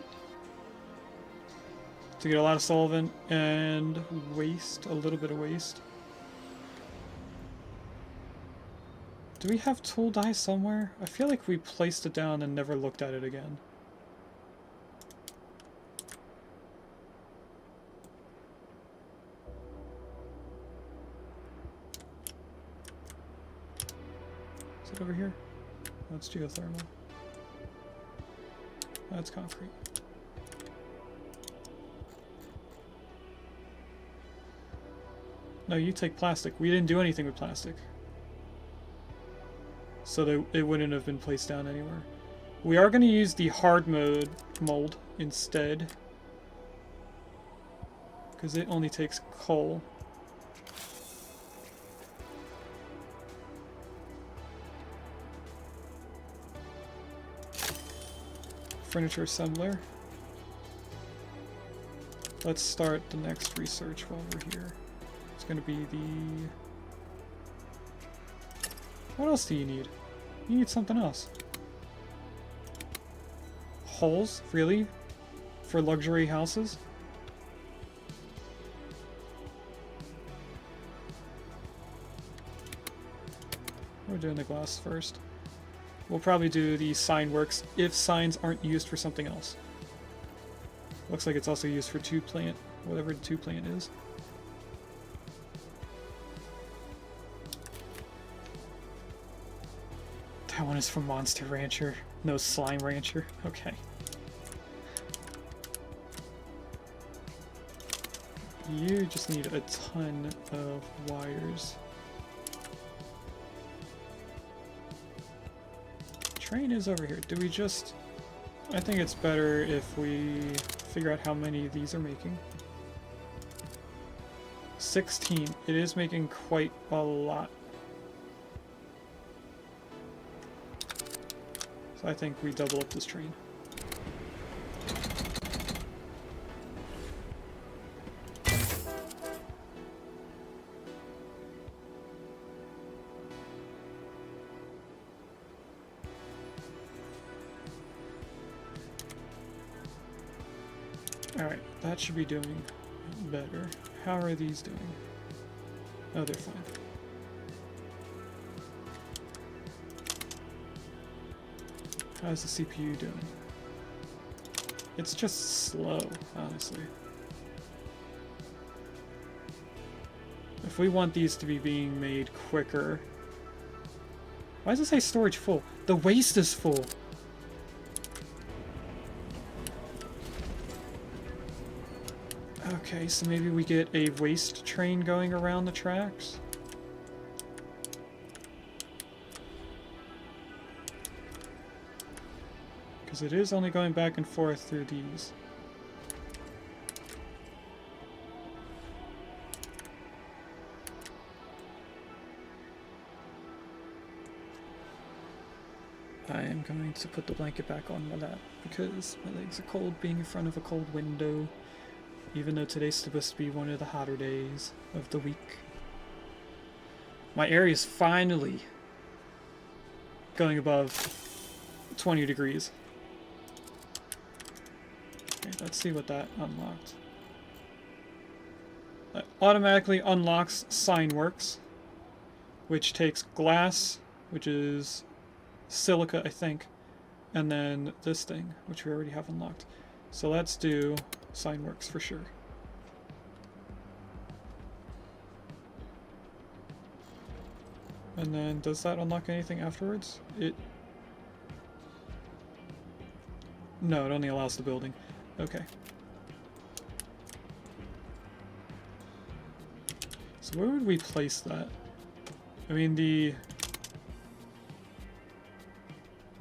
to get a lot of Sullivan and waste, a little bit of waste. Do we have tool dye somewhere? I feel like we placed it down and never looked at it again. Is it over here? Oh, it's geothermal. That's concrete. No, you take plastic. We didn't do anything with plastic. So it wouldn't have been placed down anywhere. We are going to use the hard mode mold instead. Because it only takes coal. Furniture assembler. Let's start the next research while we're here. It's going to be the... What else do you need? You need something else. Holes? Really? For luxury houses? We're doing the glass first. We'll probably do the sign works if signs aren't used for something else. Looks like it's also used for 2-plant, whatever the 2-plant is. That one is from Monster Rancher. No, Slime Rancher. Okay. You just need a ton of wires. Train is over here. Do we just... I think it's better if we figure out how many of these are making. 16. It is making quite a lot. So I think we double up this train. Alright, that should be doing better. How are these doing? Oh, they're fine. How's the CPU doing? It's just slow, honestly. If we want these to be being made quicker... Why does it say storage full? The waste is full! Okay, so maybe we get a waste train going around the tracks? Because it is only going back and forth through these. I am going to put the blanket back on my lap because my legs are cold being in front of a cold window. Even though today's supposed to be one of the hotter days of the week. My area is finally going above 20 degrees. Okay, let's see what that unlocked. That automatically unlocks Signworks, which takes glass, which is silica, I think, and then this thing, which we already have unlocked. So let's do Signworks for sure. And then, does that unlock anything afterwards? No, it only allows the building. Okay. So where would we place that? I mean, the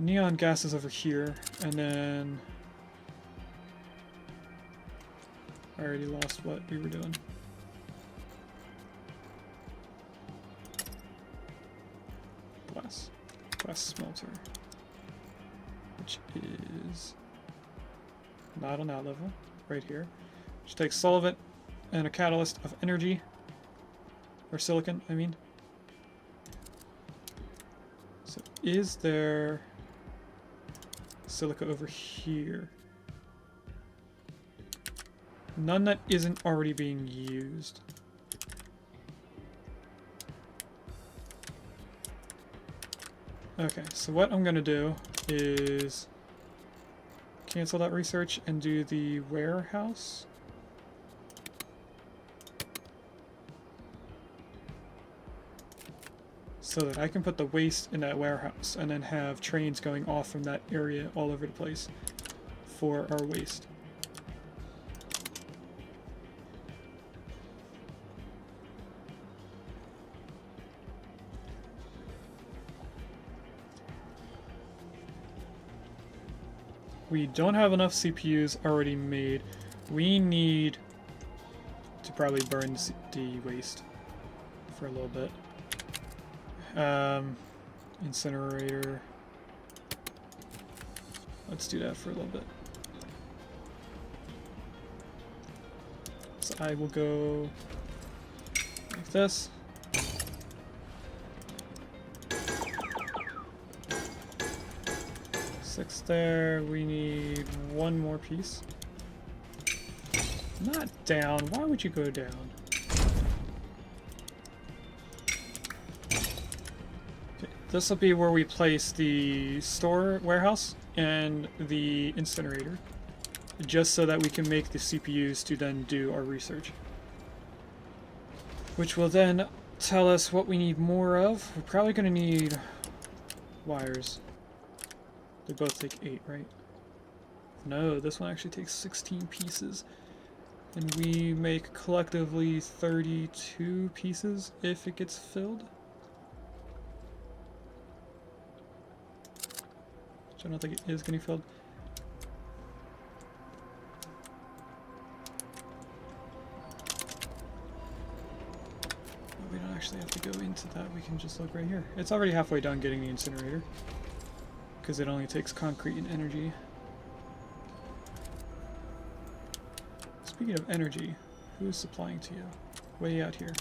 neon gas is over here, and then... I already lost what we were doing. Glass smelter. Which is not on that level. Right here. Which takes solvent and a catalyst of energy. Or silicon, I mean. So is there silica over here? None that isn't already being used. Okay, so what I'm gonna do is cancel that research and do the warehouse. So that I can put the waste in that warehouse and then have trains going off from that area all over the place for our waste. We don't have enough CPUs already made. We need to probably burn the waste for a little bit. Incinerator. Let's do that for a little bit. So I will go like this. Six there. We need one more piece. Not down. Why would you go down? Okay, this will be where we place the store warehouse and the incinerator, just so that we can make the CPUs to then do our research, which will then tell us what we need more of. We're probably going to need wires. They both take 8, right? No, this one actually takes 16 pieces. And we make collectively 32 pieces if it gets filled. Which I don't think it is getting filled. But we don't actually have to go into that. We can just look right here. It's already halfway done getting the incinerator, because it only takes concrete and energy. Speaking of energy, who is supplying to you? Way out here.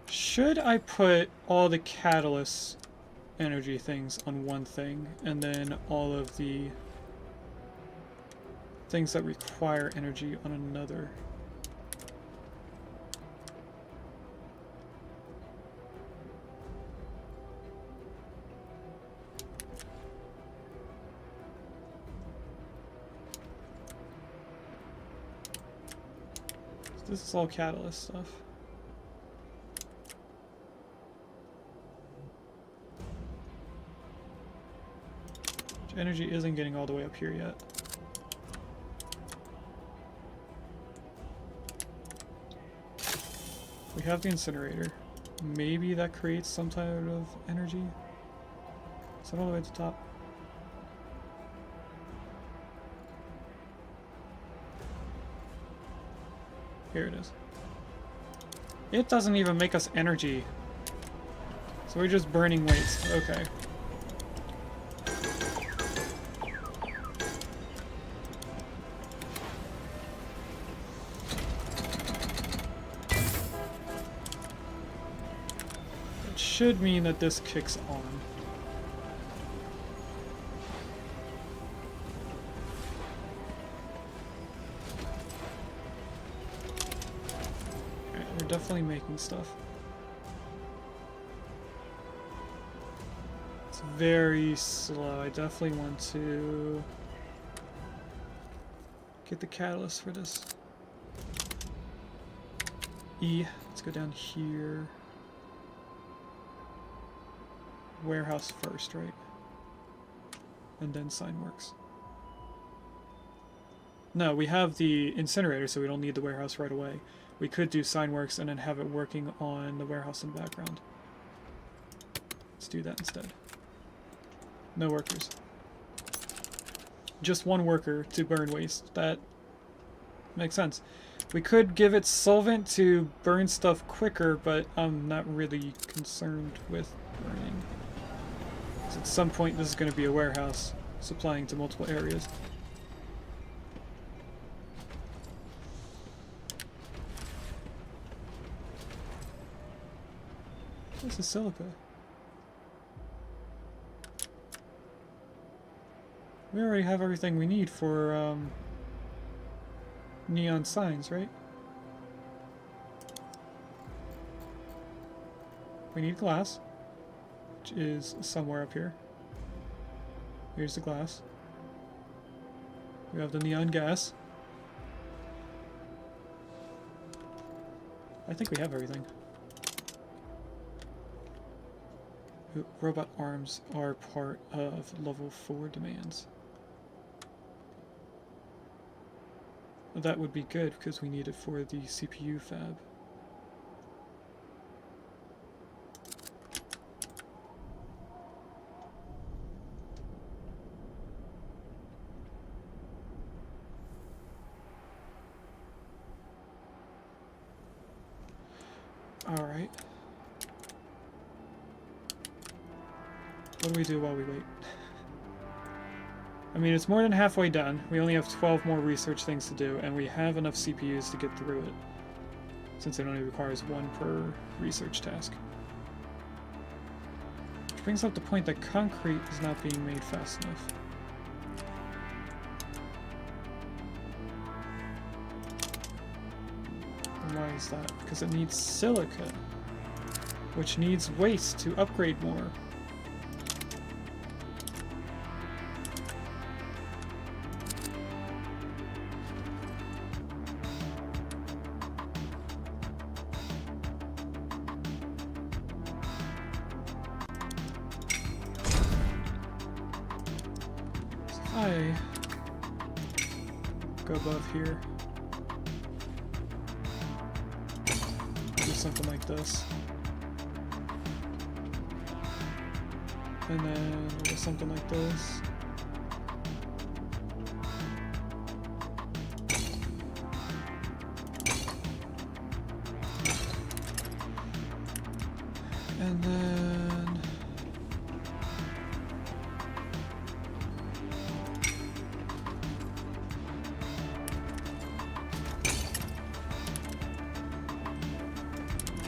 Should I put all the catalyst energy things on one thing, and then all of the things that require energy on another? This is all catalyst stuff. Which energy isn't getting all the way up here yet. We have the incinerator. Maybe that creates some type of energy. Is that all the way at the top? Here it is. It doesn't even make us energy. So we're just burning waste. Okay. It should mean that this kicks on. Definitely making stuff. It's very slow. I definitely want to get the catalyst for this. E. Let's go down here. Warehouse first, right? And then Signworks. No, we have the incinerator, so we don't need the warehouse right away. We could do Signworks and then have it working on the warehouse in the background. Let's do that instead. No workers. Just one worker to burn waste. That makes sense. We could give it solvent to burn stuff quicker, but I'm not really concerned with burning. So at some point this is going to be a warehouse supplying to multiple areas. This is silica. We already have everything we need for neon signs, right? We need glass, which is somewhere up here. Here's the glass. We have the neon gas. I think we have everything. Robot arms are part of level 4 demands. that would be good because we need it for the CPU fab. Alright. What do we do while we wait? I mean, it's more than halfway done. We only have 12 more research things to do, and we have enough CPUs to get through it, since it only requires one per research task. Which brings up the point that concrete is not being made fast enough. And why is that? Because it needs silica, which needs waste to upgrade more. I go above here, do something like this, and then do something like this, and then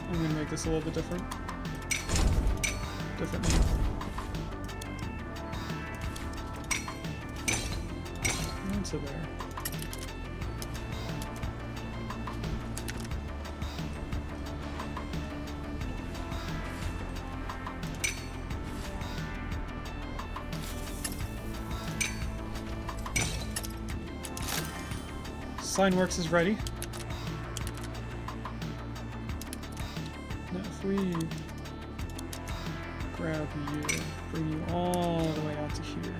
I'm gonna make this a little bit different. Differently. Into there. Signworks is ready. Now if we grab you, bring you all the way out to here,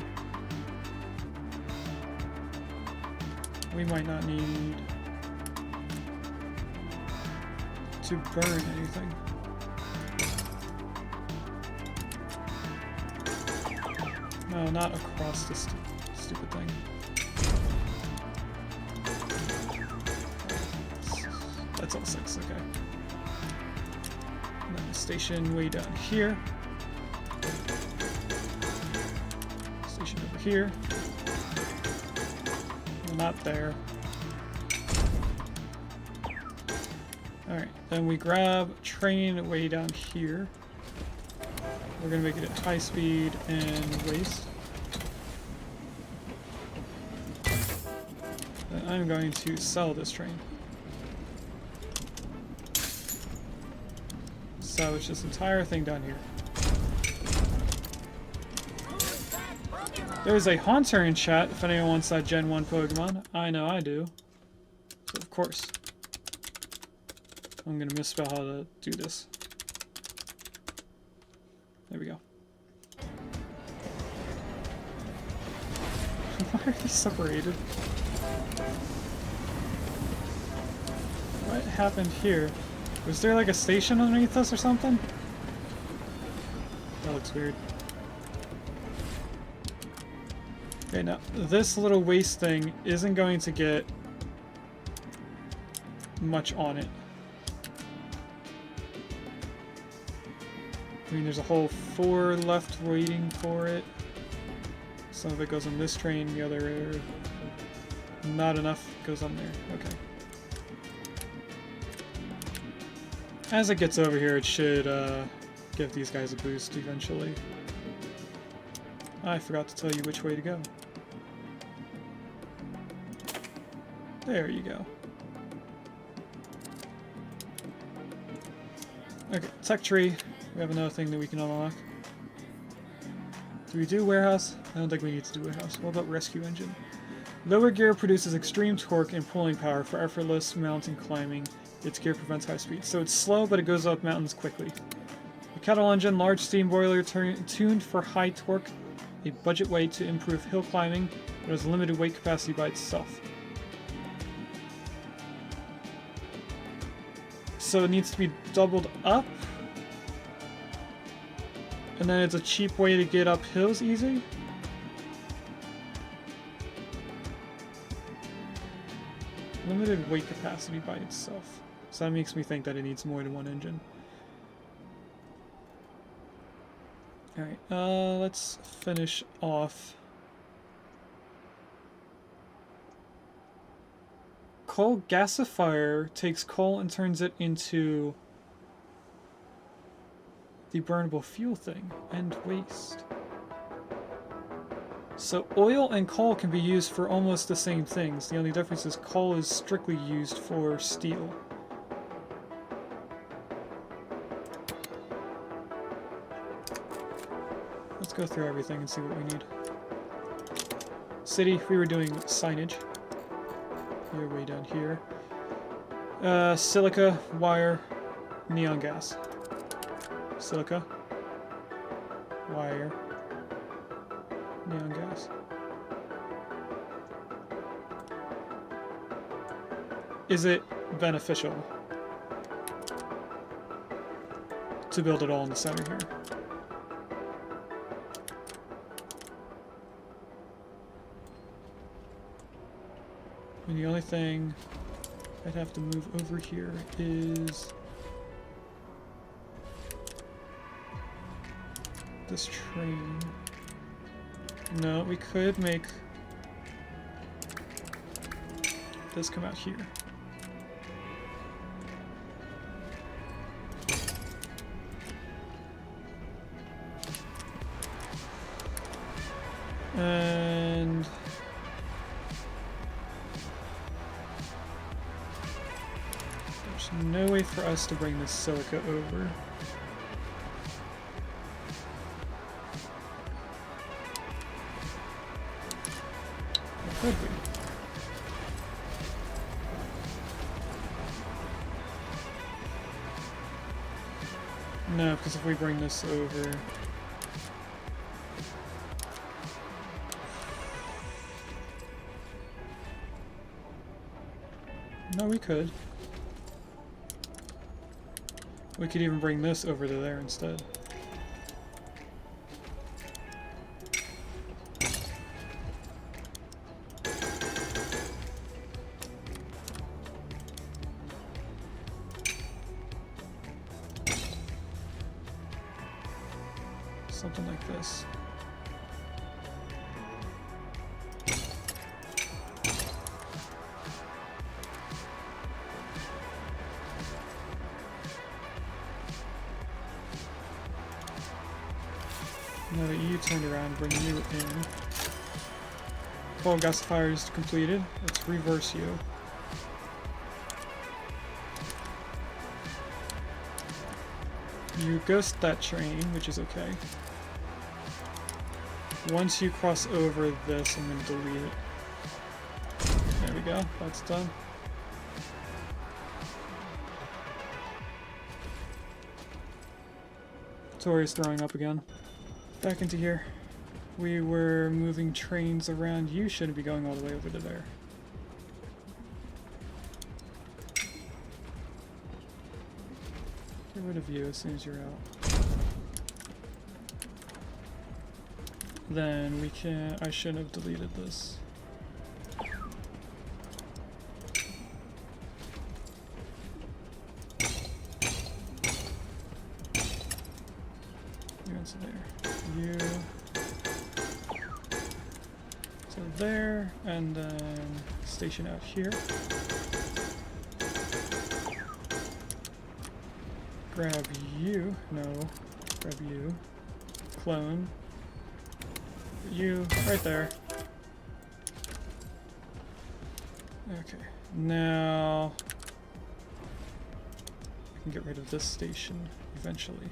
we might not need to burn anything. No, not across this stupid thing. That's all 6, okay. And then the station way down here. Station over here. Well, not there. Alright, then we grab train way down here. We're gonna make it at high speed and waste. Then I'm going to sell this train. Salvage this entire thing down here. There's a Haunter in chat if anyone wants that Gen 1 Pokemon. I know I do. So of course. I'm gonna misspell how to do this. There we go. Why are they separated? What happened here? Was there like a station underneath us or something? That looks weird. Okay, now this little waste thing isn't going to get much on it. I mean, there's a whole 4 left waiting for it. Some of it goes on this train, the other... not enough goes on there. Okay. As it gets over here, it should give these guys a boost eventually. I forgot to tell you which way to go. There you go. Okay, tech tree. We have another thing that we can unlock. Do we do warehouse? I don't think we need to do warehouse. What about rescue engine? Lower gear produces extreme torque and pulling power for effortless mountain climbing. Its gear prevents high speed. So it's slow, but it goes up mountains quickly. The kettle engine, large steam boiler tuned for high torque. A budget way to improve hill climbing, but has limited weight capacity by itself. So it needs to be doubled up. And then it's a cheap way to get up hills easy. Limited weight capacity by itself. So that makes me think that it needs more than one engine. Alright, let's finish off. Coal gasifier takes coal and turns it into the burnable fuel thing. End waste. So oil and coal can be used for almost the same things. The only difference is coal is strictly used for steel. Let's go through everything and see what we need. City, we were doing signage. You're way down here. Silica, wire, neon gas. Silica, wire, neon gas. Is it beneficial to build it all in the center here? And the only thing I'd have to move over here is this train. No, we could make this come out here. And there's no way for us to bring this silica over. Or could we? No, because if we bring this over... No, we could. We could even bring this over to there instead. Something like this. Now that you turned around, bring you in. Coal gasifier is completed. Let's reverse you. You ghost that train, which is okay. Once you cross over this, I'm going to delete it. There we go. That's done. Tori's throwing up again. Back into here. We were moving trains around. You shouldn't be going all the way over to there. Get rid of you as soon as you're out. Then we can... I shouldn't have deleted this. You into there. You... So there, and then station out here. Grab you. No. Grab you. Clone. You. Right there. Okay. Now... I can get rid of this station eventually.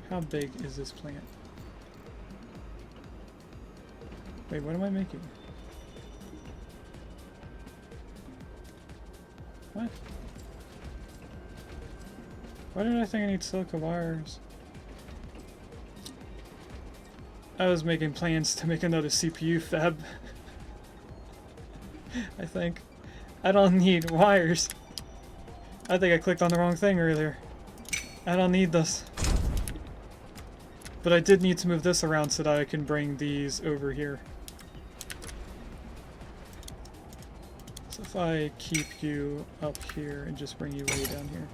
How big is this plant? Wait, what am I making? What? Why did I think I need silica wires? I was making plans to make another CPU fab. I think. I don't need wires. I think I clicked on the wrong thing earlier. I don't need this. But I did need to move this around so that I can bring these over here. So if I keep you up here and just bring you way down here.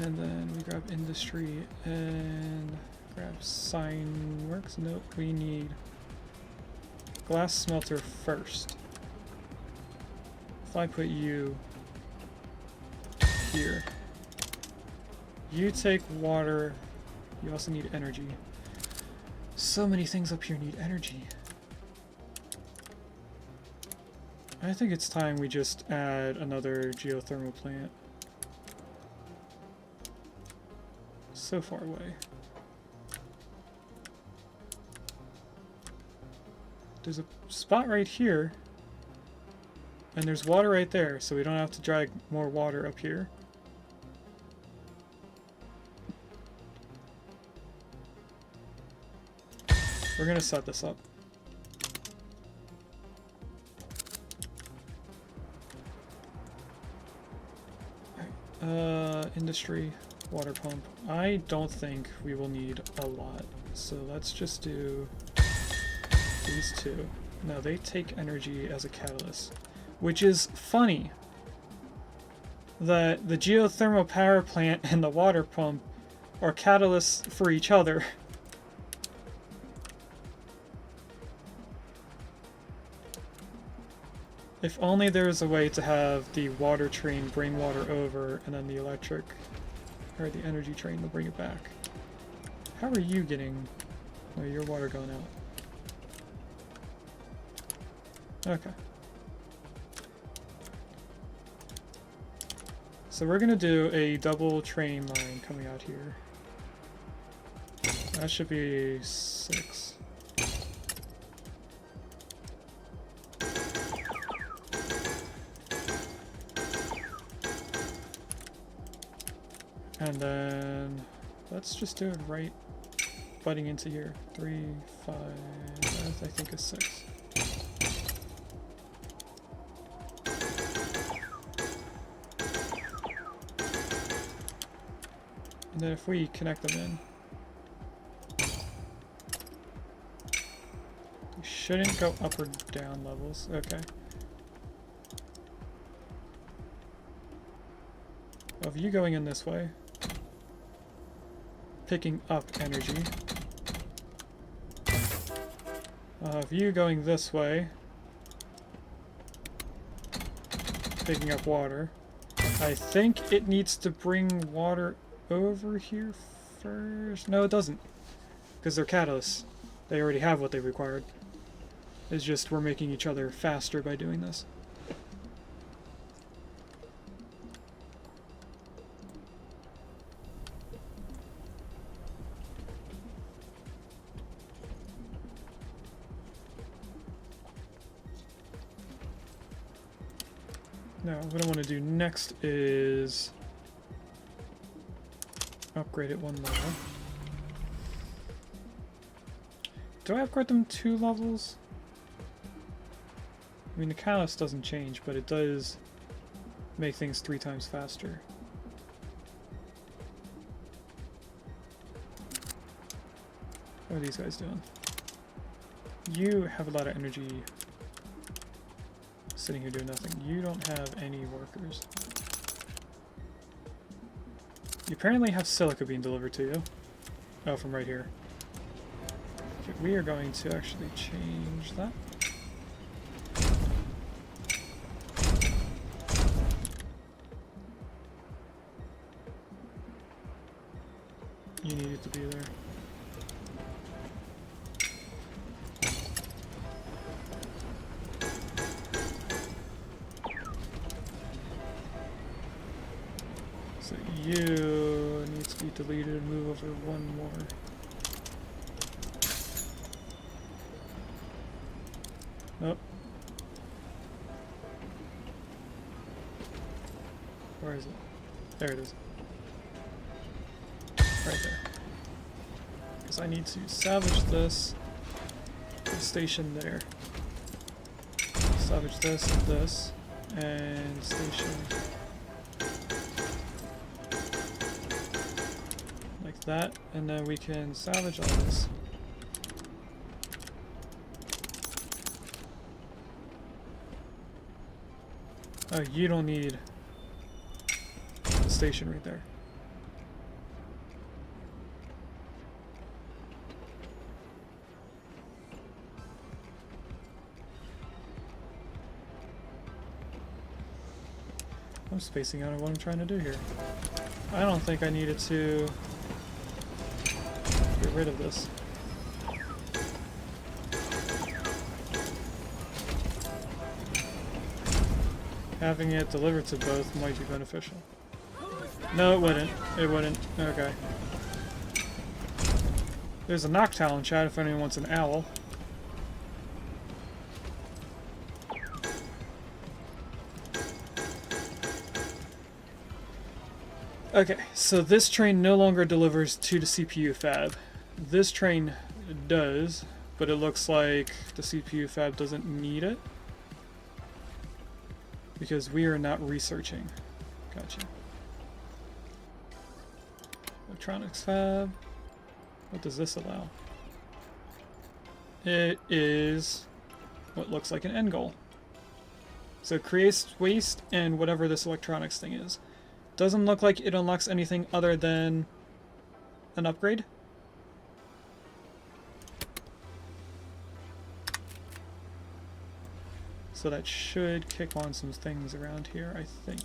And then we grab industry and grab sign works. Nope, we need glass smelter first. If I put you here, you take water, you also need energy. So many things up here need energy. I think it's time we just add another geothermal plant. So far away. There's a spot right here, and there's water right there, so we don't have to drag more water up here. We're gonna set this up. Industry, water pump. I don't think we will need a lot, so let's just do these two. Now they take energy as a catalyst, which is funny that the geothermal power plant and the water pump are catalysts for each other. If only there was a way to have the water train bring water over and then the electric, or the energy train will bring it back. How are you getting... Oh, your water going out. Okay. So we're gonna do a double train line coming out here. That should be 6. And then let's just do it right butting into here. 3, 5, I think is 6. And then if we connect them in, we shouldn't go up or down levels. Okay. Of you going in this way, picking up energy. Of you going this way, picking up water. I think it needs to bring water over here first. No, it doesn't, because they're catalysts. They already have what they required. It's just we're making each other faster by doing this. Now, what I want to do next is upgrade it 1 level. Do I upgrade them 2 levels? I mean, the catalyst doesn't change, but it does make things 3 times faster. What are these guys doing? You have a lot of energy sitting here doing nothing. You don't have any workers. You apparently have silica being delivered to you. Oh, from right here. Okay, we are going to actually change that. You need it to be there. So you need to be deleted and move over 1 more. Nope. Where is it? There it is. Right there. is I need to salvage this, put a station there, salvage this, and station like that, and then we can salvage all this. Oh, you don't need the station right there. I'm spacing out on what I'm trying to do here. I don't think I needed to get rid of this. Having it delivered to both might be beneficial. No, it wouldn't. It wouldn't. Okay. There's a Noctowl in chat if anyone wants an owl. Okay, so this train no longer delivers to the CPU fab. This train does, but it looks like the CPU fab doesn't need it. Because we are not researching. Gotcha. Electronics fab. What does this allow? It is what looks like an end goal. So it creates waste and whatever this electronics thing is. Doesn't look like it unlocks anything other than an upgrade. So that should kick on some things around here, I think.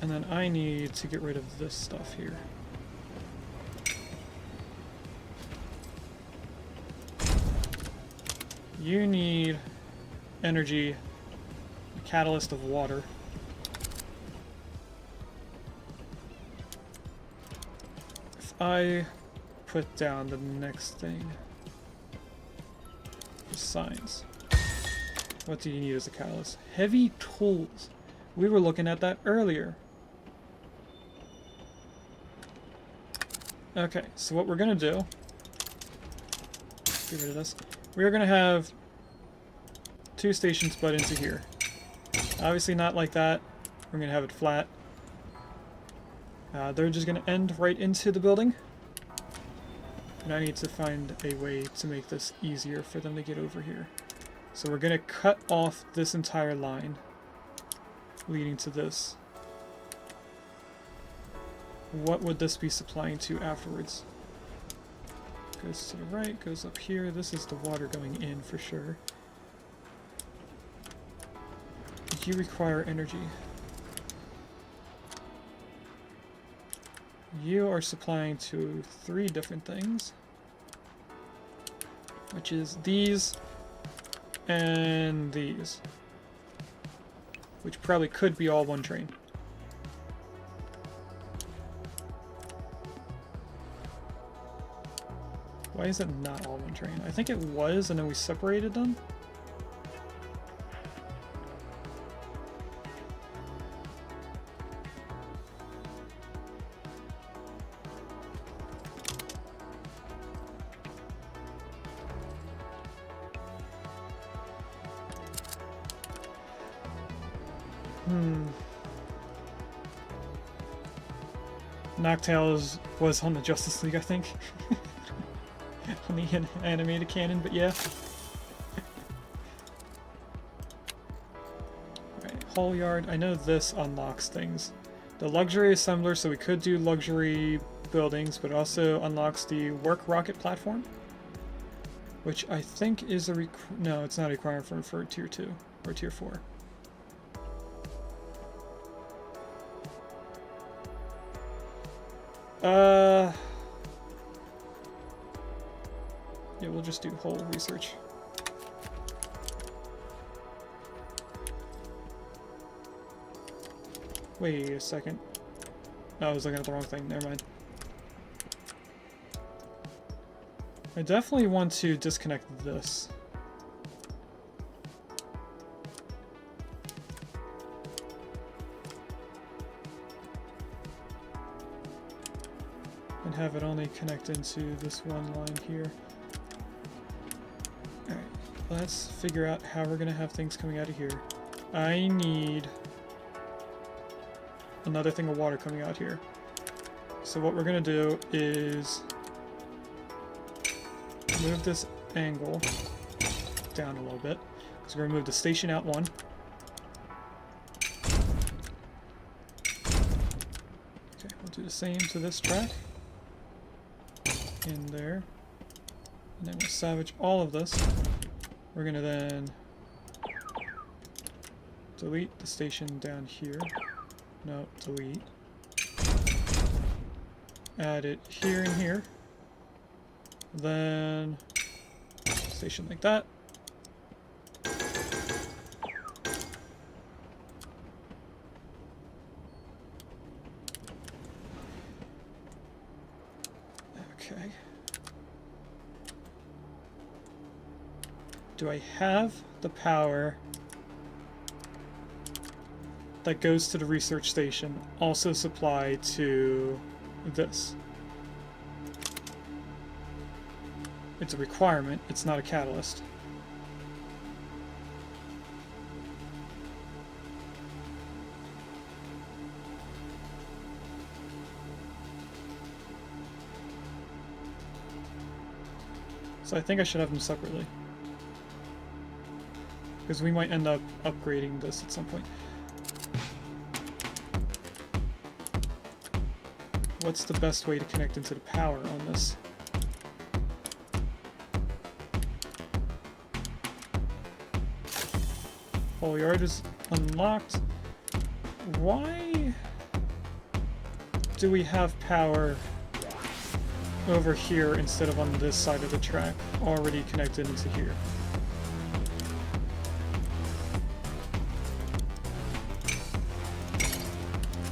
And then I need to get rid of this stuff here. You need energy, a catalyst of water. If I put down the next thing, the signs. What do you need as a catalyst? Heavy tools. We were looking at that earlier. Okay, so what we're gonna do, get rid of this. We're gonna have two stations butt into here. Obviously not like that. We're gonna have it flat. They're just gonna end right into the building. And I need to find a way to make this easier for them to get over here. So we're going to cut off this entire line leading to this. What would this be supplying to afterwards? Goes to the right, goes up here. This is the water going in for sure. You require energy. You are supplying to 3 different things, which is these and these, which probably could be all one train. Why is it not all one train? I think it was, and then we separated them. Noctowl was on the Justice League, I think. On the animated canon, but yeah. Alright, Hull Yard. I know this unlocks things. The luxury assembler, so we could do luxury buildings, but also unlocks the work rocket platform. Which I think is a no, it's not a requirement for tier 2 or tier 4. Yeah, we'll just do whole research. Wait a second. No, I was looking at the wrong thing. Never mind. I definitely want to disconnect this. and have it only connect into this one line here. Alright, let's figure out how we're gonna have things coming out of here. I need another thing of water coming out here. So what we're gonna do is move this angle down a little bit. So we're gonna move the station out one. Okay, we'll do the same to this track. In there. And then we'll salvage all of this. We're gonna then delete the station down here. No, delete. Add it here and here. Then station like that. Okay. Do I have the power that goes to the research station also supply to this? It's a requirement, it's not a catalyst. So I think I should have them separately. Because we might end up upgrading this at some point. What's the best way to connect into the power on this? Whole yard is unlocked. Why do we have power over here instead of on this side of the track already connected into here?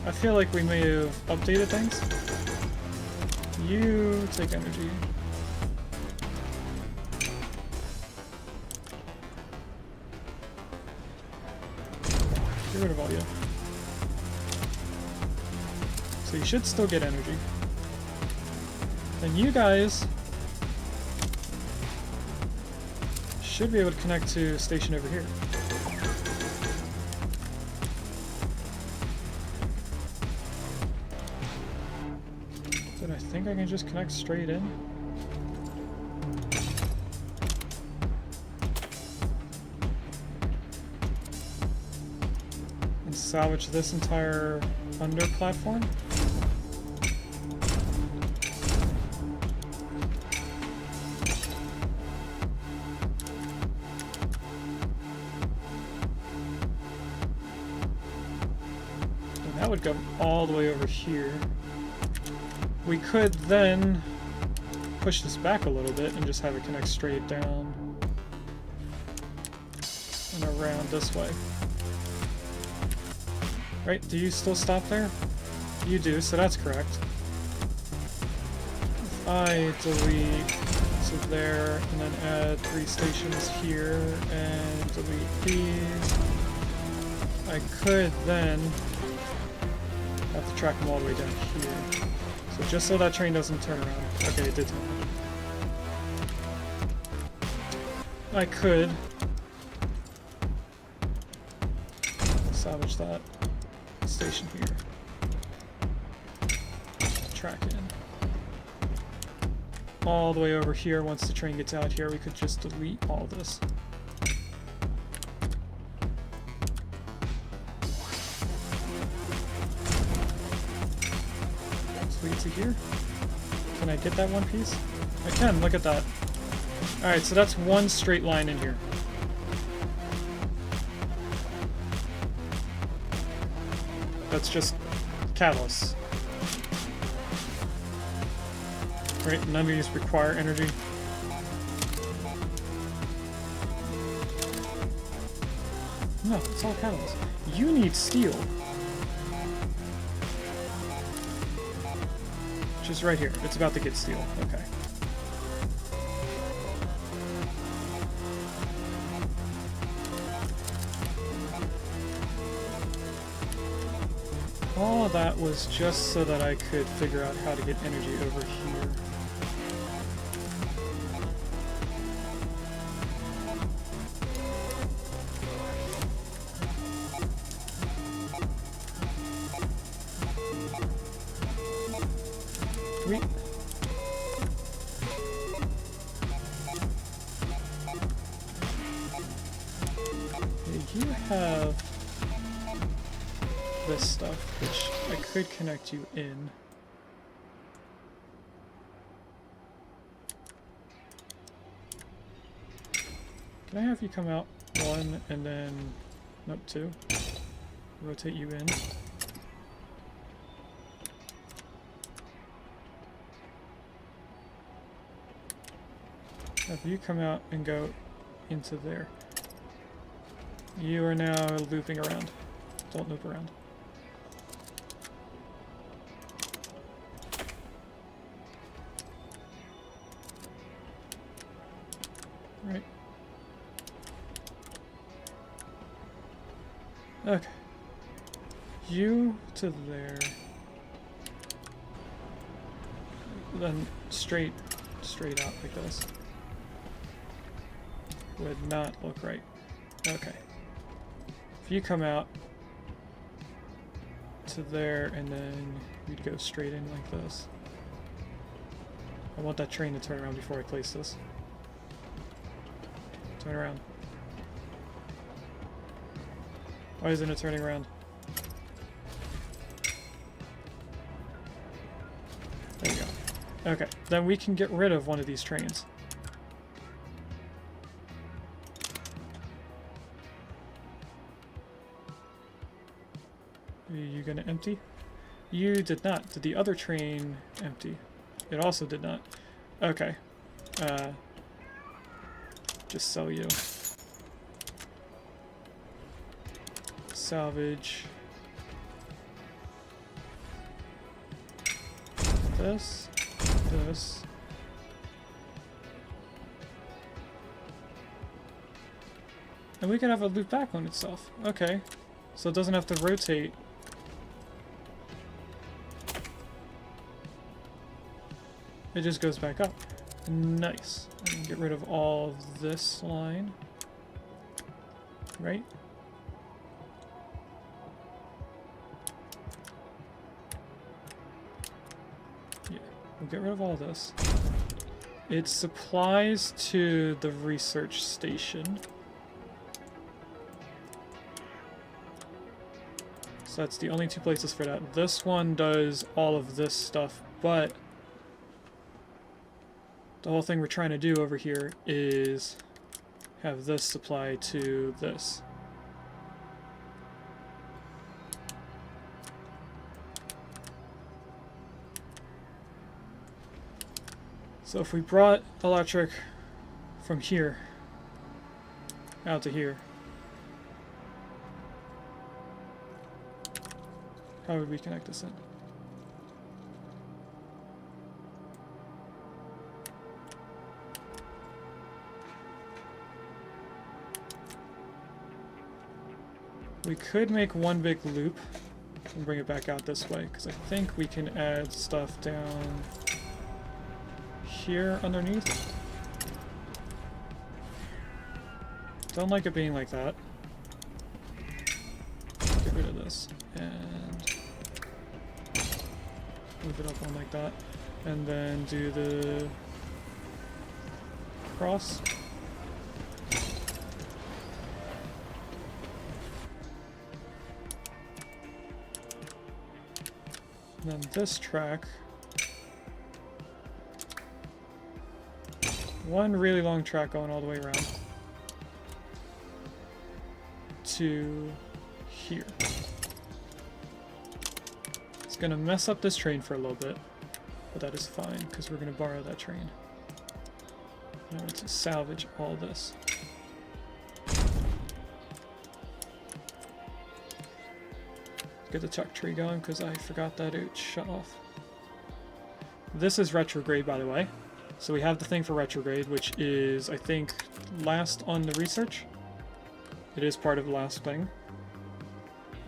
I feel like we may have updated things. You take energy. Get rid of all you. So you should still get energy. And you guys should be able to connect to a station over here. Then I think I can just connect straight in. And salvage this entire under platform. That would go all the way over here. We could then push this back a little bit and just have it connect straight down and around this way. Right? Do you still stop there? You do, so that's correct. If I delete to there and then add 3 stations here and delete these, I could then have to track them all the way down here. So just so that train doesn't turn around. Okay, it did turn around. I could salvage that station here. Track in. All the way over here, once the train gets out here, we could just delete all this. To here. Can I get that one piece? I can, look at that. Alright, so that's one straight line in here. That's just catalysts. Right, none of these require energy. No, it's all catalysts. You need steel. Just right here. It's about to get steel. Okay. All of that was just so that I could figure out how to get energy over here. Sweet. You have this stuff, which I could connect you in. Can I have you come out one and then, nope, two. Rotate you in. Have you come out and go into there. You are now looping around. Don't loop around. Right. Okay. You to there. Then straight out like this. Would not look right. Okay. If you come out to there and then you'd go straight in like this. I want that train to turn around before I place this. Turn around. Why isn't it turning around? There you go. Okay, then we can get rid of one of these trains. Are you gonna empty? You did not. Did the other train empty? It also did not. Okay. Just sell you. Salvage. This. This. And we can have a loop back on itself. Okay. So it doesn't have to rotate. It just goes back up. Nice. I can get rid of all of this line. Right? Yeah, we'll get rid of all this. It supplies to the research station. So that's the only two places for that. This one does all of this stuff, but the whole thing we're trying to do over here is have this supply to this. So if we brought electric from here out to here, how would we connect this in? We could make one big loop and bring it back out this way, because I think we can add stuff down here underneath. Don't like it being like that. Get rid of this and move it up one like that, and then do the cross. And then this track, one really long track going all the way around to here. It's gonna mess up this train for a little bit, but that is fine because we're gonna borrow that train. Now to salvage all this. Get the chuck tree going because I forgot that it shut off. This is retrograde, by the way. So we have the thing for retrograde, which is, I think, last on the research. It is part of the last thing.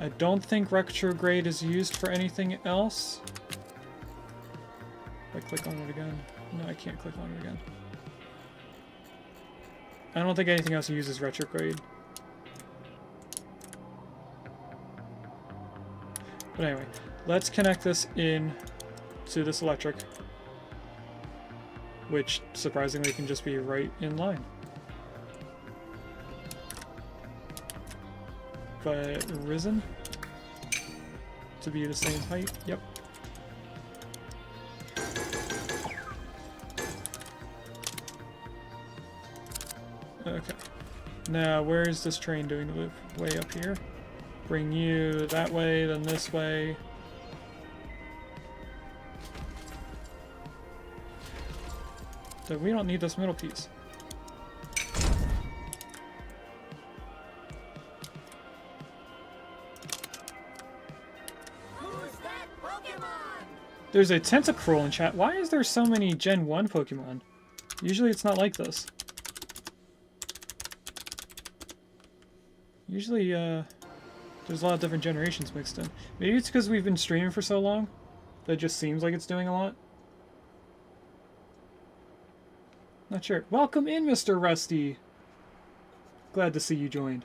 I don't think retrograde is used for anything else. If I click on it again. No, I can't click on it again. I don't think anything else uses retrograde. But anyway, let's connect this in to this electric, which surprisingly can just be right in line. But risen to be the same height. Yep. Okay. Now, where is this train doing the loop? Way up here. Bring you that way, then this way. So we don't need this middle piece.
Who's that Pokemon?
There's a Tentacruel in chat. Why is there so many Gen 1 Pokemon? Usually it's not like this. Usually, there's a lot of different generations mixed in. Maybe it's because we've been streaming for so long that it just seems like it's doing a lot. Not sure. Welcome in, Mr. Rusty. Glad to see you joined.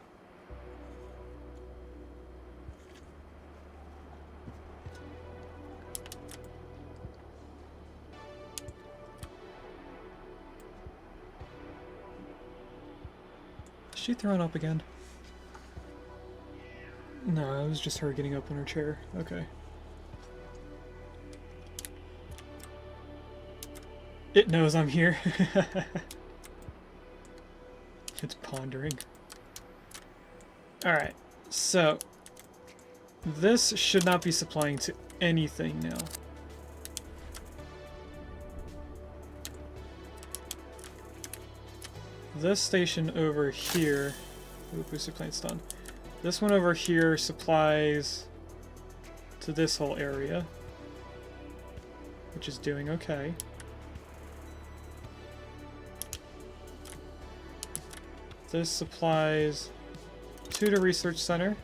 Is she thrown up again? No, it was just her getting up in her chair. Okay. It knows I'm here. It's pondering. Alright, so this should not be supplying to anything now. This station over here... Ooh, booster plant's done. This one over here supplies to this whole area, which is doing okay. This supplies to the research center,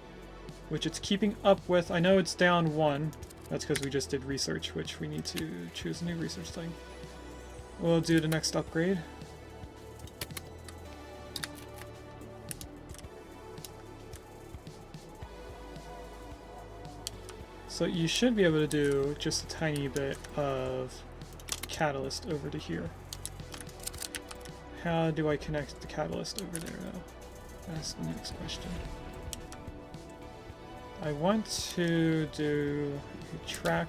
which it's keeping up with. I know it's down 1. That's because we just did research, which we need to choose a new research thing. We'll do the next upgrade. So you should be able to do just a tiny bit of catalyst over to here. How do I connect the catalyst over there though? That's the next question. I want to do a track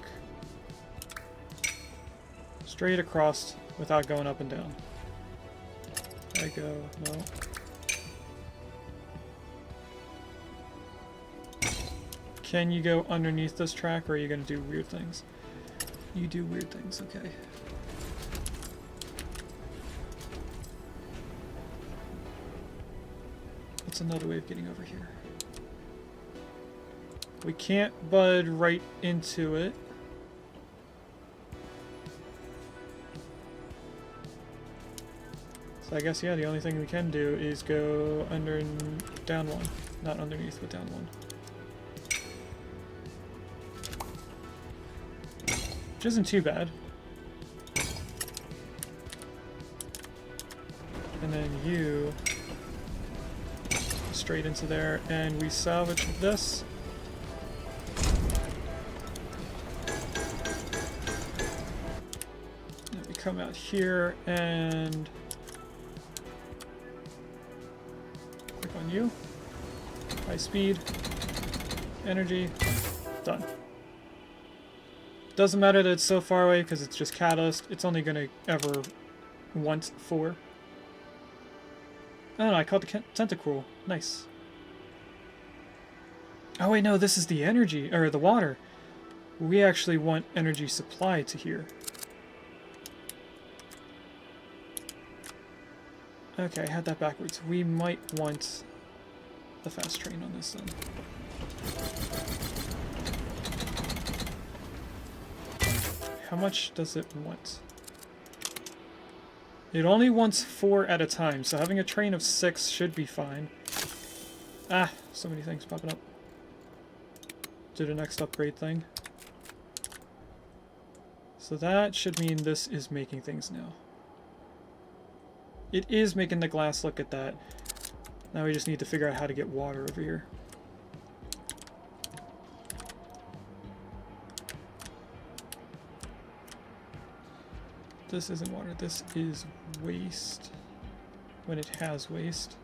straight across without going up and down. I go, no. Can you go underneath this track, or are you going to do weird things? You do weird things, okay. What's another way of getting over here? We can't bud right into it. So I guess, yeah, the only thing we can do is go under and down 1. Not underneath, but down 1. Which isn't too bad. And then you straight into there, and we salvage this. And we come out here and click on you. High speed, energy, done. Doesn't matter that it's so far away because it's just catalyst. It's only going to ever want 4. Oh no, I caught the Tentacruel. Nice. Oh wait, no, this is the energy, or the water. We actually want energy supply to here. Okay, I had that backwards. We might want the fast train on this then. How much does it want? It only wants 4 at a time, so having a train of 6 should be fine. Ah, so many things popping up. do the next upgrade thing. So that should mean this is making things now. It is making the glass. Look at that. Now we just need to figure out how to get water over here. This isn't water, this is waste. When it has waste.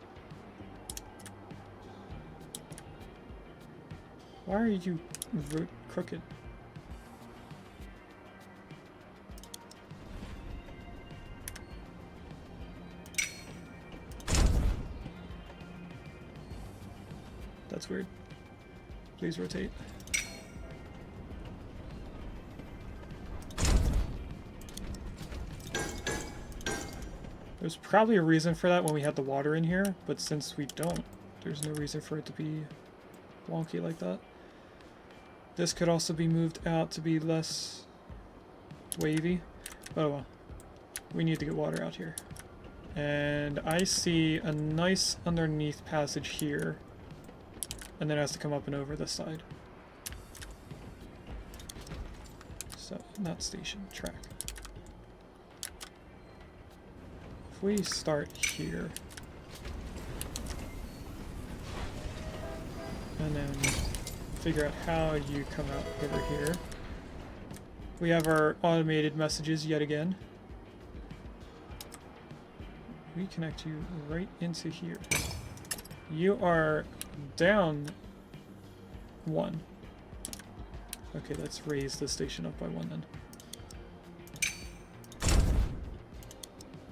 Why are you crooked? That's weird. Please rotate. There's probably a reason for that when we had the water in here, but since we don't, there's no reason for it to be wonky like that. This could also be moved out to be less wavy. Oh well. We need to get water out here. And I see a nice underneath passage here. And then it has to come up and over this side. So, not station, track. If we start here. And then figure out how you come out over here. We have our automated messages yet again. We connect you right into here. You are down 1. Okay, let's raise the station up by 1 then.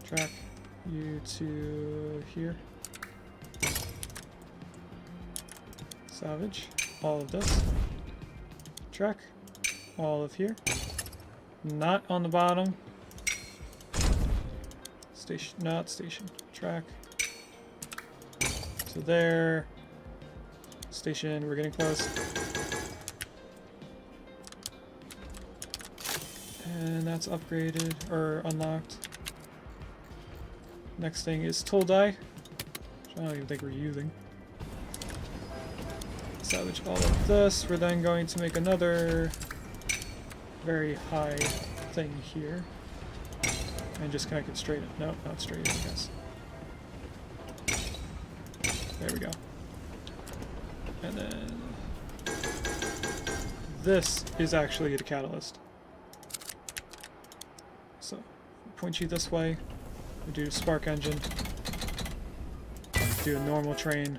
Track you to here. Salvage all of this. Track all of here. Not on the bottom. Station, not station. Track to there. Station, we're getting close. And that's upgraded, or unlocked. Next thing is tool die, which I don't even think we're using. Salvage all of this. We're then going to make another very high thing here. And just connect it straight in. Nope, not straight in, I guess. There we go. And then this is actually the catalyst. So point you this way. We do spark engine. Do a normal train.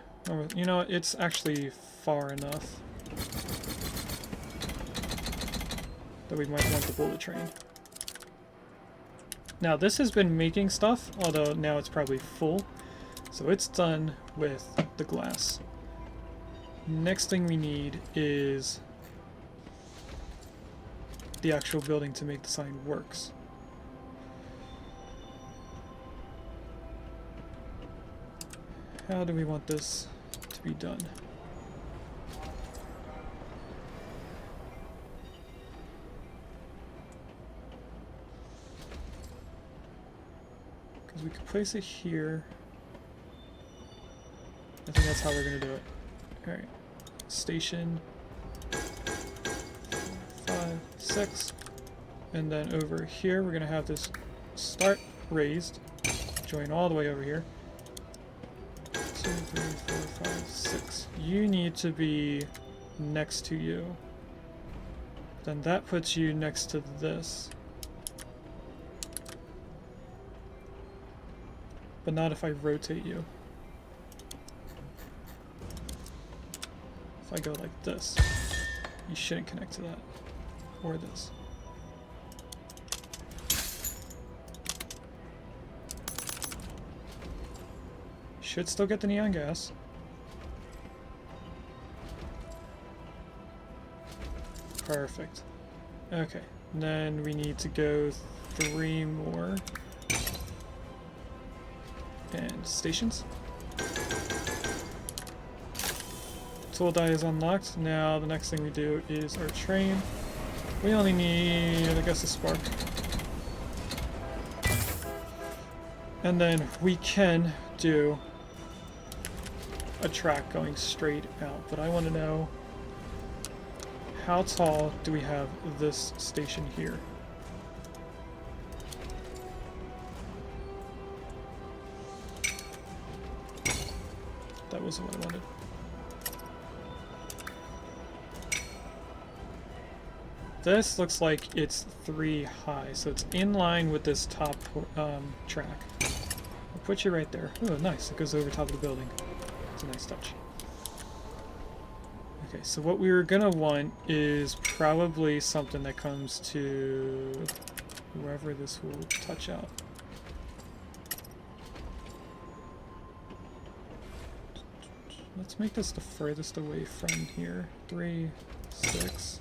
You know, it's actually far enough that we might want the bullet train. Now this has been making stuff, although now it's probably full. So it's done with the glass. Next thing we need is the actual building to make the sign works. How do we want this to be done? Because we could place it here. I think that's how we're going to do it. Alright. Station 5, 6. And then over here we're going to have this start raised. Join all the way over here. 2, 3, 4, 5, 6. You need to be next to you. Then that puts you next to this. But not if I rotate you. If I go like this, you shouldn't connect to that. Or this. Should still get the neon gas. Perfect. Okay, and then we need to go 3 more. And stations. Tool die is unlocked. Now the next thing we do is our train. We only need, I guess, a spark. And then we can do a track going straight out, but I want to know how tall do we have this station here? That wasn't what I wanted. This looks like it's 3 high, so it's in line with this top track. I'll put you right there. Oh, nice. It goes over top of the building. It's a nice touch. Okay, so what we're gonna want is probably something that comes to wherever this will touch out. Let's make this the furthest away from here. 3, 6.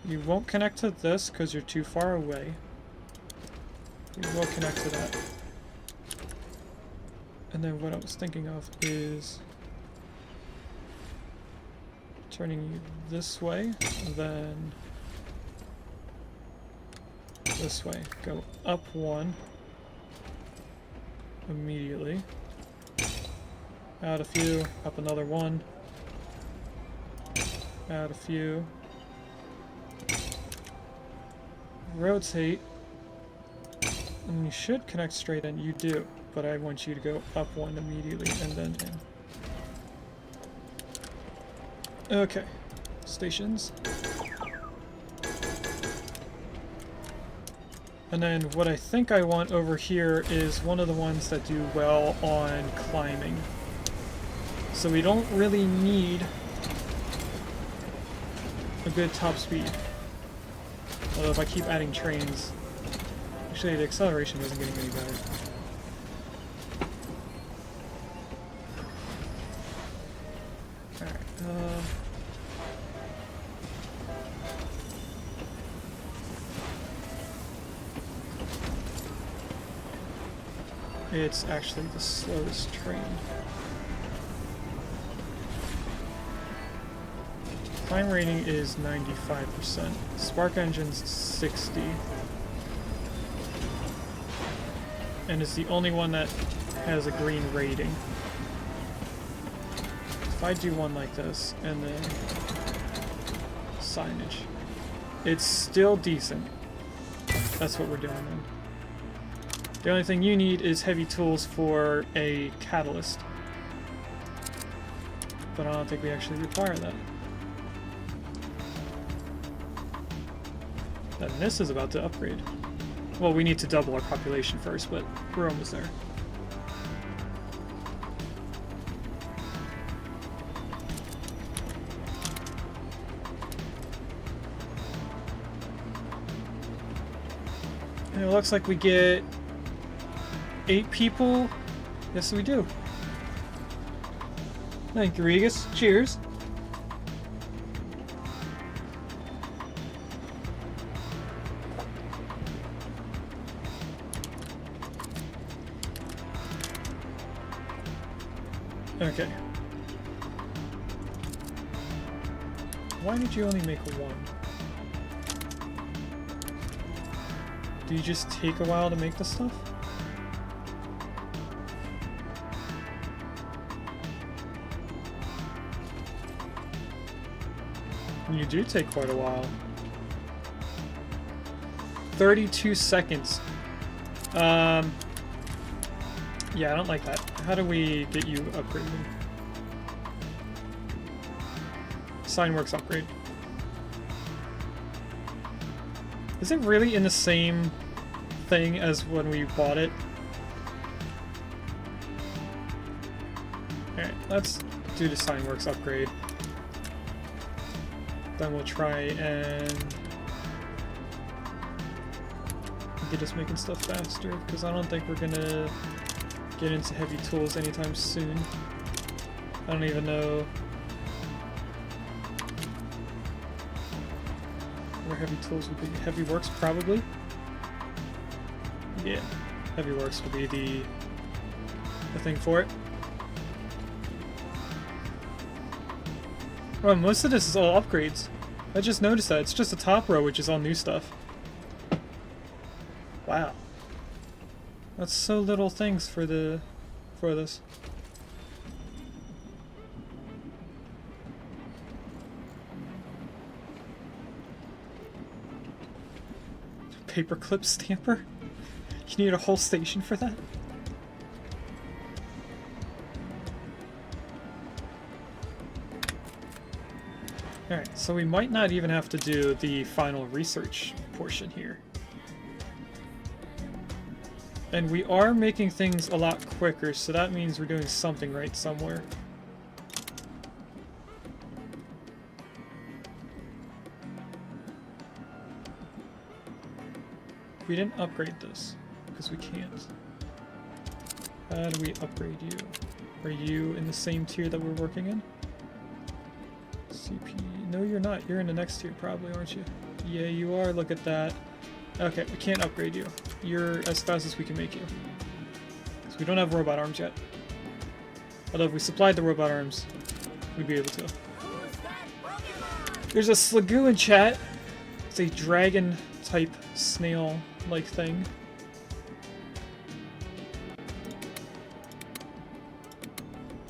You won't connect to this because you're too far away. You will connect to that. And then what I was thinking of is turning you this way, and then this way. Go up 1 immediately. Add a few, up another 1. Add a few. Rotate. And you should connect straight in. You do. But I want you to go up 1 immediately and then in. Okay. Stations. And then what I think I want over here is one of the ones that do well on climbing. So we don't really need a good top speed. Although if I keep adding trains... Actually, the acceleration isn't getting any better. Alright, it's actually the slowest train. Climb rating is 95%. Spark engine's 60. And it's the only one that has a green rating. If I do one like this, and then signage, it's still decent. That's what we're doing then. The only thing you need is heavy tools for a catalyst. But I don't think we actually require that. And this is about to upgrade. Well, we need to double our population first, but we're almost there. And it looks like we get 8 people. Yes, we do. Thank you, Rigas. Cheers. Okay. Why did you only make 1? Do you just take a while to make this stuff? You do take quite a while. 32 seconds. Yeah, I don't like that. How do we get you upgraded? Signworks upgrade. Is it really in the same thing as when we bought it? Alright, let's do the Signworks upgrade. Then we'll try and get us making stuff faster, because I don't think we're gonna get into heavy tools anytime soon. I don't even know where heavy tools would be. Heavy works, probably? Yeah, heavy works would be the thing for it. Well, most of this is all upgrades. I just noticed that. It's just the top row which is all new stuff. Wow. That's so little things for this. paperclip stamper? You need a whole station for that? Alright, so we might not even have to do the final research portion here. And we are making things a lot quicker, so that means we're doing something right somewhere. We didn't upgrade this, because we can't. How do we upgrade you? Are you in the same tier that we're working in? CP... No, you're not. You're in the next tier probably, aren't you? Yeah, you are. Look at that. Okay, we can't upgrade you. You're as fast as we can make you. Because we don't have robot arms yet. Although if we supplied the robot arms, we'd be able to. There's a Slagoo in chat. It's a dragon-type snail-like thing.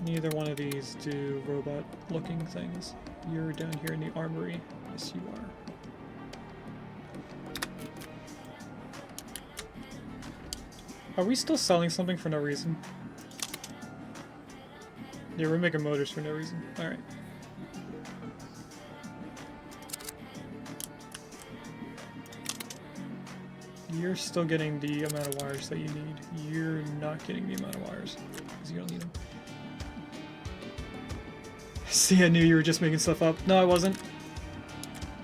Neither one of these do robot-looking things. You're down here in the armory. Yes, you are. Are we still selling something for no reason? Yeah, we're making motors for no reason. Alright. You're still getting the amount of wires that you need. You're not getting the amount of wires, because you don't need them. See, I knew you were just making stuff up. No, I wasn't.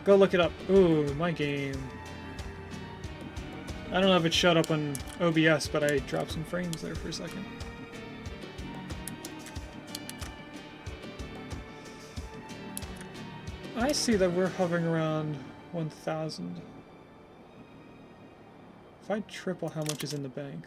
Go look it up. Ooh, my game. I don't know if it showed up on OBS, but I dropped some frames there for a second. I see that we're hovering around 1,000. If I triple how much is in the bank...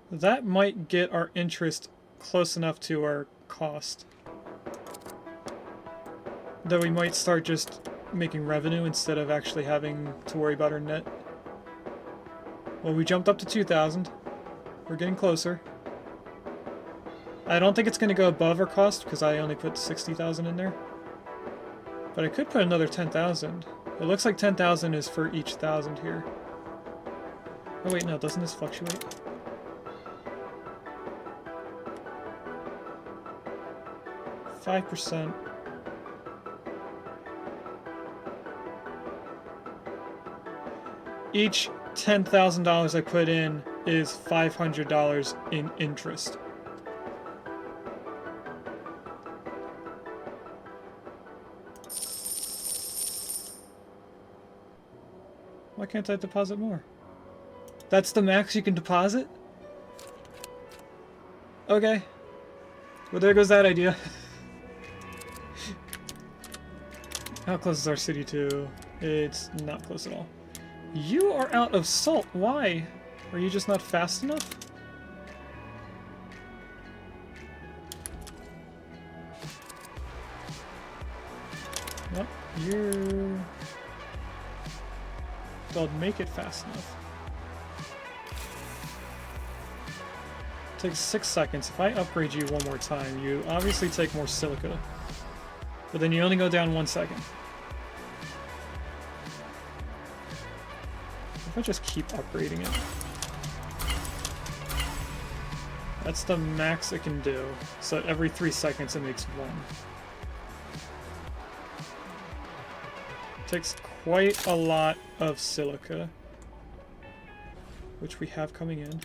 That might get our interest close enough to our cost. That we might start just making revenue instead of actually having to worry about our net. Well, we jumped up to 2,000. We're getting closer. I don't think it's going to go above our cost because I only put 60,000 in there. But I could put another 10,000. It looks like 10,000 is for each 1,000 here. Oh wait, no, doesn't this fluctuate? %. Each $10,000 I put in is $500 in interest. Why can't I deposit more? That's the max you can deposit? Okay. Well, there goes that idea. How close is our city to? It's not close at all. You are out of salt. Why? Are you just not fast enough? Nope. You're... They'll make it fast enough. Takes 6 seconds. If I upgrade you one more time, you obviously take more silica. But then you only go down 1 second. If I just keep upgrading it. That's the max it can do. So every 3 seconds it makes 1. Takes quite a lot of silica. Which we have coming in.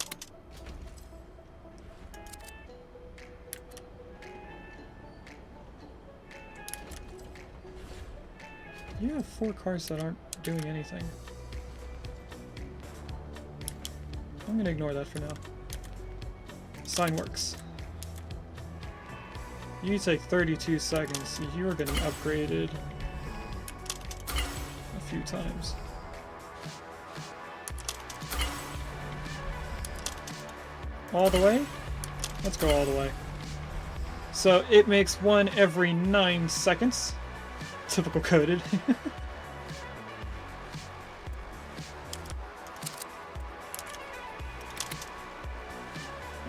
You have 4 cars that aren't doing anything. I'm gonna ignore that for now. Sign works. You take 32 seconds, so you're getting upgraded a few times. All the way? Let's go all the way. So it makes 1 every 9 seconds. Typical coded.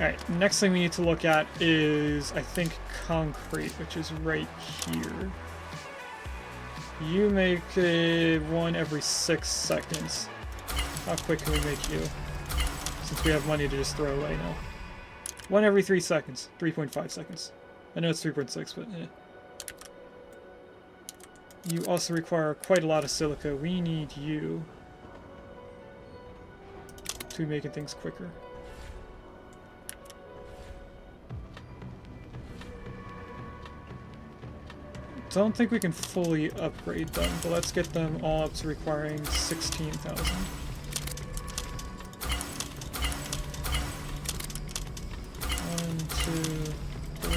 Alright, next thing we need to look at is, I think, concrete, which is right here. You make one every 6 seconds. How quick can we make you? Since we have money to just throw away now. 1 every 3 seconds. 3.5 seconds. I know it's 3.6, but eh. You also require quite a lot of silica. We need you to be making things quicker. Don't think we can fully upgrade them, but let's get them all up to requiring 16,000. 1, 2, 3.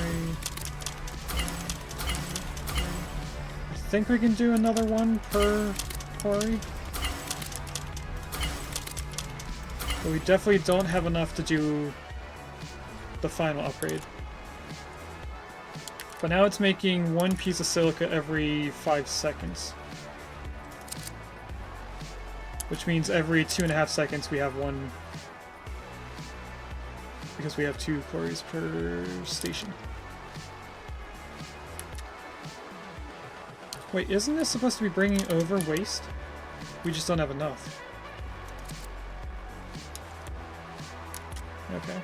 I think we can do another one per quarry. But we definitely don't have enough to do the final upgrade. But now it's making 1 piece of silica every 5 seconds. Which means every 2.5 seconds we have 1. Because we have 2 quarries per station. Wait, isn't this supposed to be bringing over waste? We just don't have enough. Okay.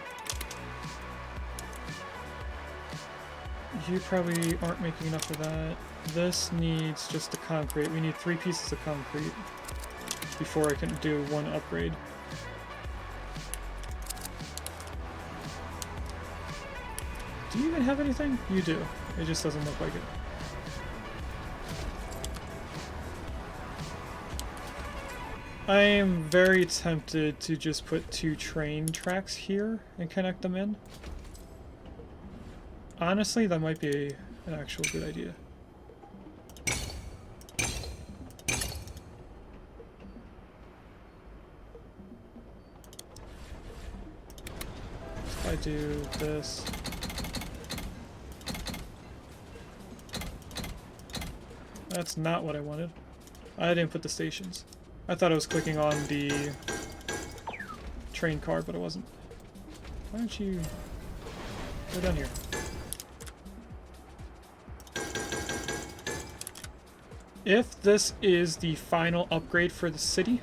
You probably aren't making enough of that. This needs just the concrete. We need 3 pieces of concrete before I can do 1 upgrade. Do you even have anything? You do. It just doesn't look like it. I am very tempted to just put 2 train tracks here and connect them in. Honestly, that might be an actual good idea. If I do this... That's not what I wanted. I didn't put the stations. I thought I was clicking on the train car, but it wasn't. Why don't you go down here? If this is the final upgrade for the city,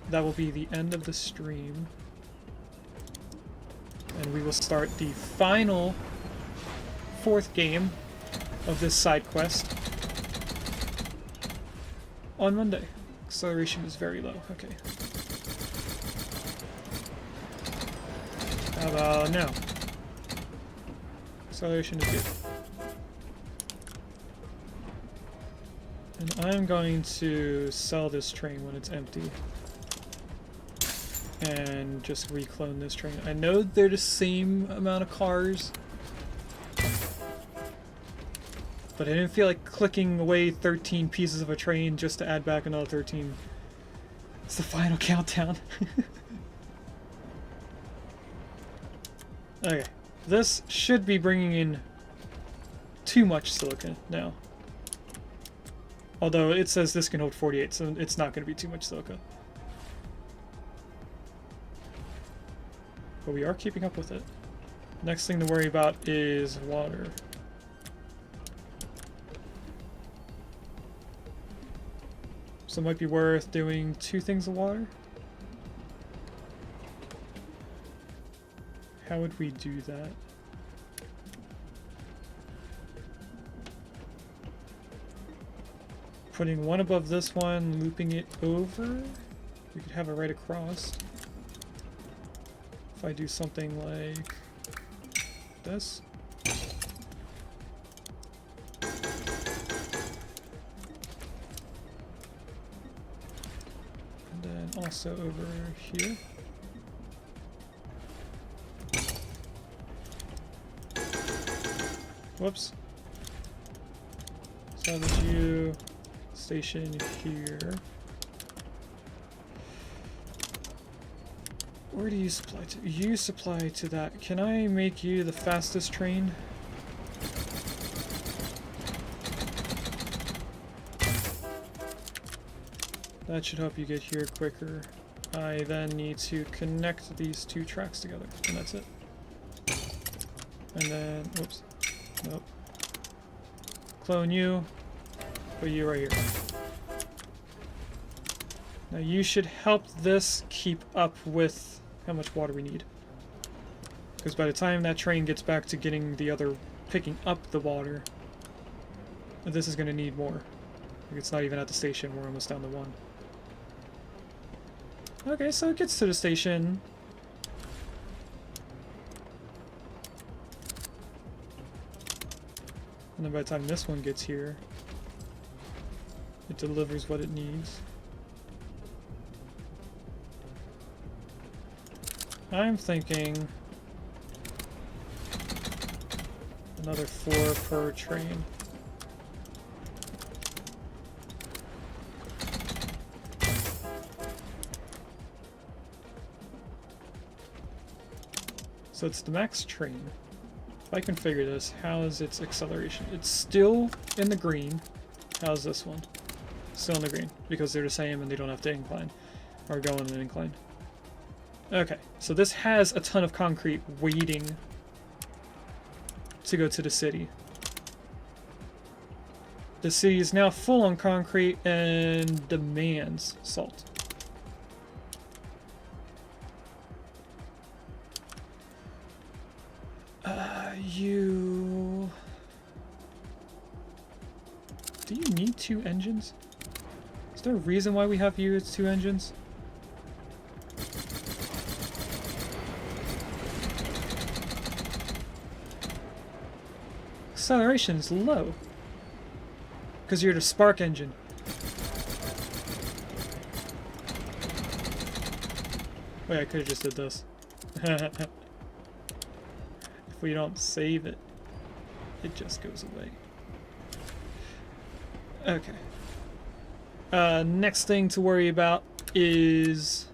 that will be the end of the stream. And we will start the final 4th game of this side quest on Monday. Acceleration is very low. Okay. How about now? Acceleration is good. And I'm going to sell this train when it's empty. And just reclone this train. I know they're the same amount of cars. But I didn't feel like clicking away 13 pieces of a train just to add back another 13. It's the final countdown. Okay. This should be bringing in too much silica now. Although it says this can hold 48, so it's not going to be too much silica. But we are keeping up with it. Next thing to worry about is water. So it might be worth doing 2 things of water. How would we do that? Putting 1 above this one, looping it over. We could have it right across. If I do something like this. And then also over here. Whoops. Salvage you. Station here. Where do you supply to? You supply to that. Can I make you the fastest train? That should help you get here quicker. I then need to connect these two tracks together, and that's it. And then, oops, nope. Clone you, put you right here. Now you should help this keep up with how much water we need. Because by the time that train gets back to getting the other, picking up the water, this is going to need more. It's not even at the station, we're almost down to 1. Okay, so it gets to the station. And then by the time this one gets here, it delivers what it needs. I'm thinking another 4 per train. So it's the max train. If I configure this, how is its acceleration? It's still in the green. How's this one? Still in the green, because they're the same and they don't have to incline, or go on an incline. Okay, so this has a ton of concrete waiting to go to the city. The city is now full on concrete and demands salt. Do you need 2 engines? Is there a reason why we have you as 2 engines? Acceleration is low. Because you're the spark engine. Wait, I could have just did this. If we don't save it, it just goes away. Okay. Next thing to worry about is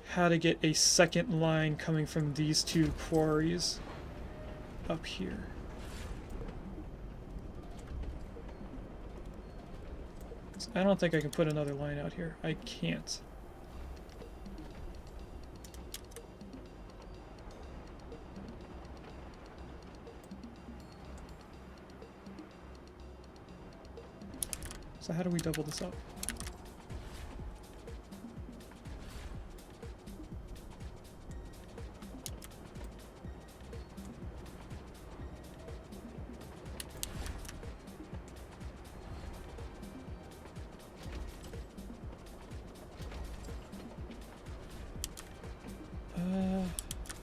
how to get a second line coming from these 2 quarries up here. I don't think I can put another line out here. I can't. So how do we double this up?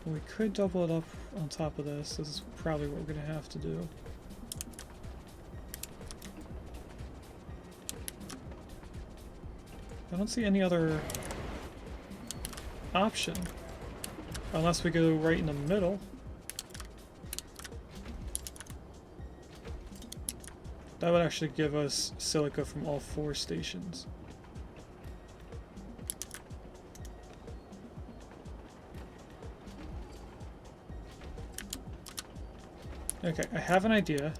We could double it up on top of this. This is probably what we're going to have to do. I don't see any other option. Unless we go right in the middle. That would actually give us silica from all 4 stations. Okay, I have an idea.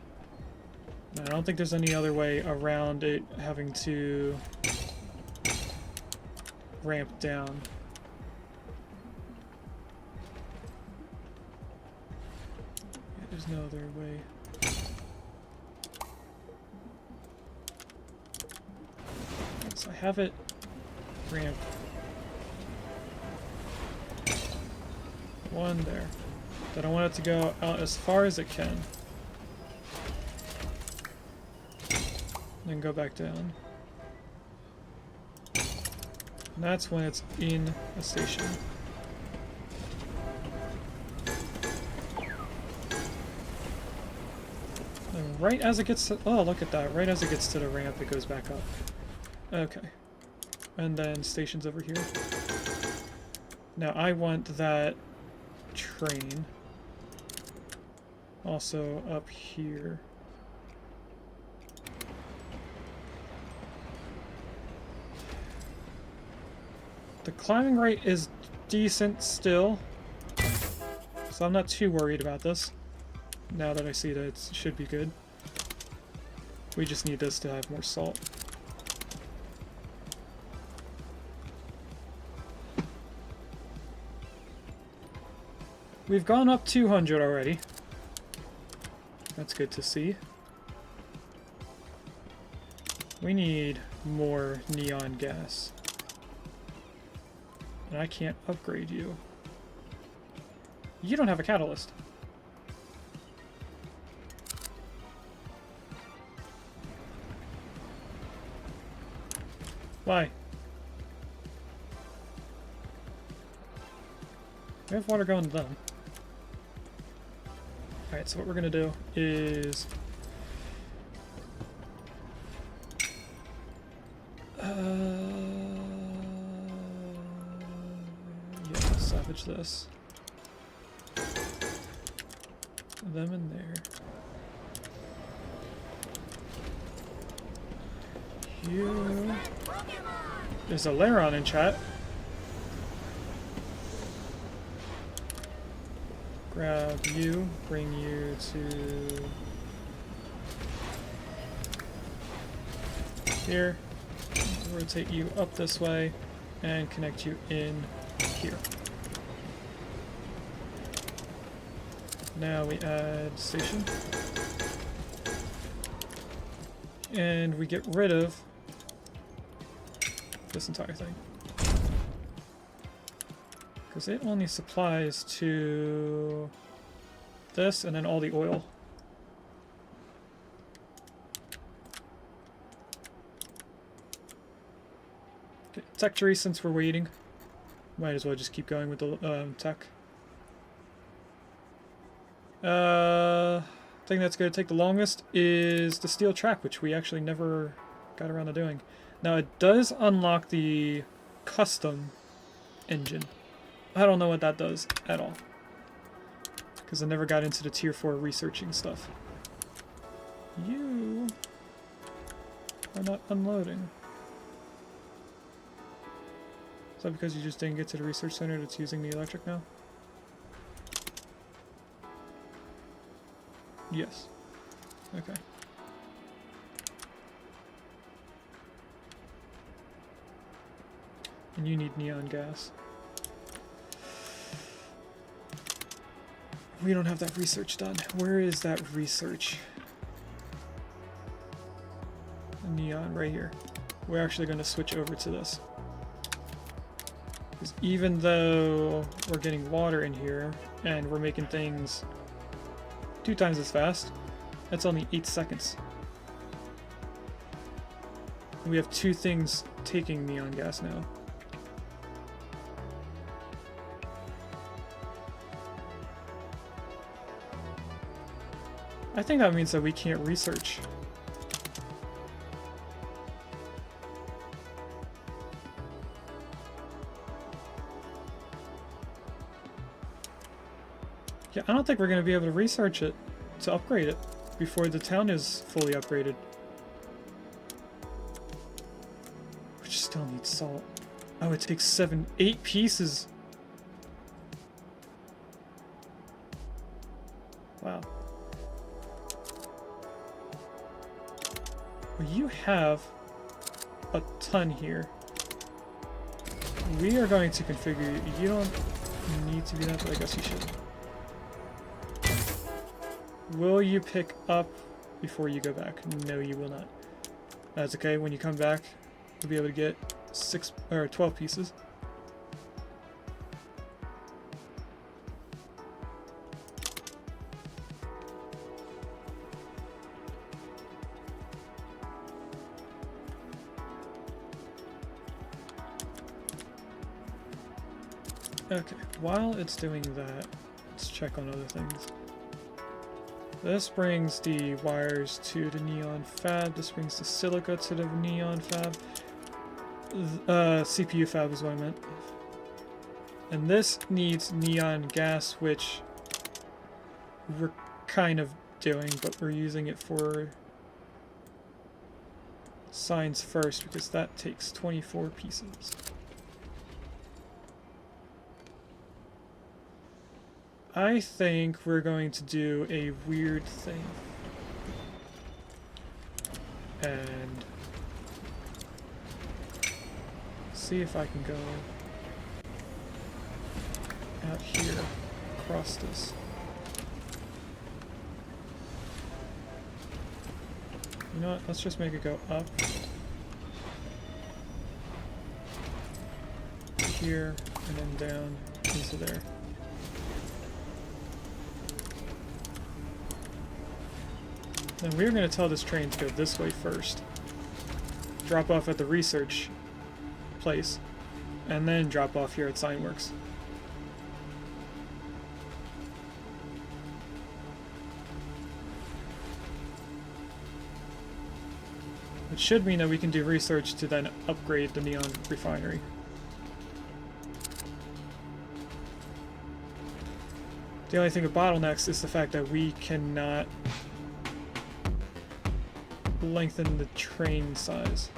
I don't think there's any other way around it having to ramp down. Yeah, there's no other way. So I have it ramp 1 there. But I want it to go out as far as it can. Then go back down. And that's when it's in a station. And right as it gets to... Oh, look at that. Right as it gets to the ramp, it goes back up. Okay. And then stations over here. Now I want that train also up here. The climbing rate is decent still, so I'm not too worried about this. Now that I see that it should be good. We just need this to have more salt. We've gone up 200 already. That's good to see. We need more neon gas. And I can't upgrade you. You don't have a catalyst. Why? We have water going to them. Alright, so what we're gonna do is... yeah, salvage this. Them in there. You... There's a Laron in chat. Grab you, bring you to here, rotate you up this way, and connect you in here. Now we add station. And we get rid of this entire thing. Because it only supplies to this and then all the oil. Okay, tech tree, since we're waiting. Might as well just keep going with the tech. Thing that's going to take the longest is the steel track, which we actually never got around to doing. Now it does unlock the custom engine. I don't know what that does at all, because I never got into the tier 4 researching stuff. You are not unloading. Is that because you just didn't get to the research center that's using the electric now? Yes. Okay. And you need neon gas. We don't have that research done. Where is that research? Neon, right here. We're actually going to switch over to this. Because even though we're getting water in here, and we're making things 2 times as fast, that's only 8 seconds. And we have 2 things taking neon gas now. I think that means that we can't research. Yeah, I don't think we're going to be able to research it to upgrade it before the town is fully upgraded. Which still needs salt. Oh, it takes 8 pieces. Wow. Well, you have a ton here. We are going to configure, you don't need to do that, but I guess you should. Will you pick up before you go back? No, you will not. That's okay. When you come back, you'll be able to get 6 or 12 pieces. Okay, while it's doing that, let's check on other things. This brings the wires to the neon fab. This brings the silica to the neon fab. CPU fab is what I meant. And this needs neon gas, which we're kind of doing, but we're using it for signs first because that takes 24 pieces. I think we're going to do a weird thing. And see if I can go out here. across this. You know what? Let's just make it go up. Here, and then down into there. Then we're going to tell this train to go this way first. Drop off at the research place, and then drop off here at Signworks. Which should mean that we can do research to then upgrade the neon refinery. The only thing with bottlenecks is the fact that we cannot lengthen the train size.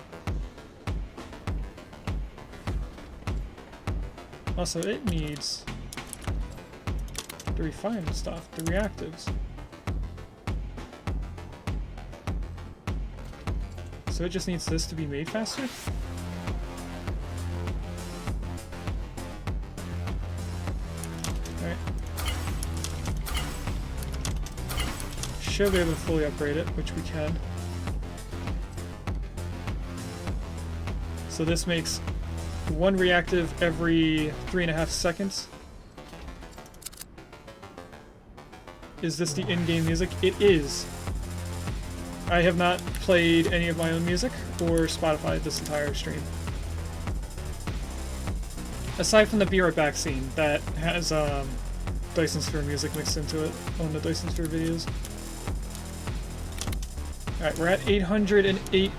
Also, it needs the refined stuff, the reactives. So it just needs this to be made faster? Alright. Should be able to fully upgrade it, which we can. So this makes one reactive every 3.5 seconds. Is this the in-game music? It is. I have not played any of my own music or Spotify this entire stream. Aside from the Be Right Back scene that has Dyson Sphere music mixed into it on the Dyson Sphere videos. Alright, we're at 808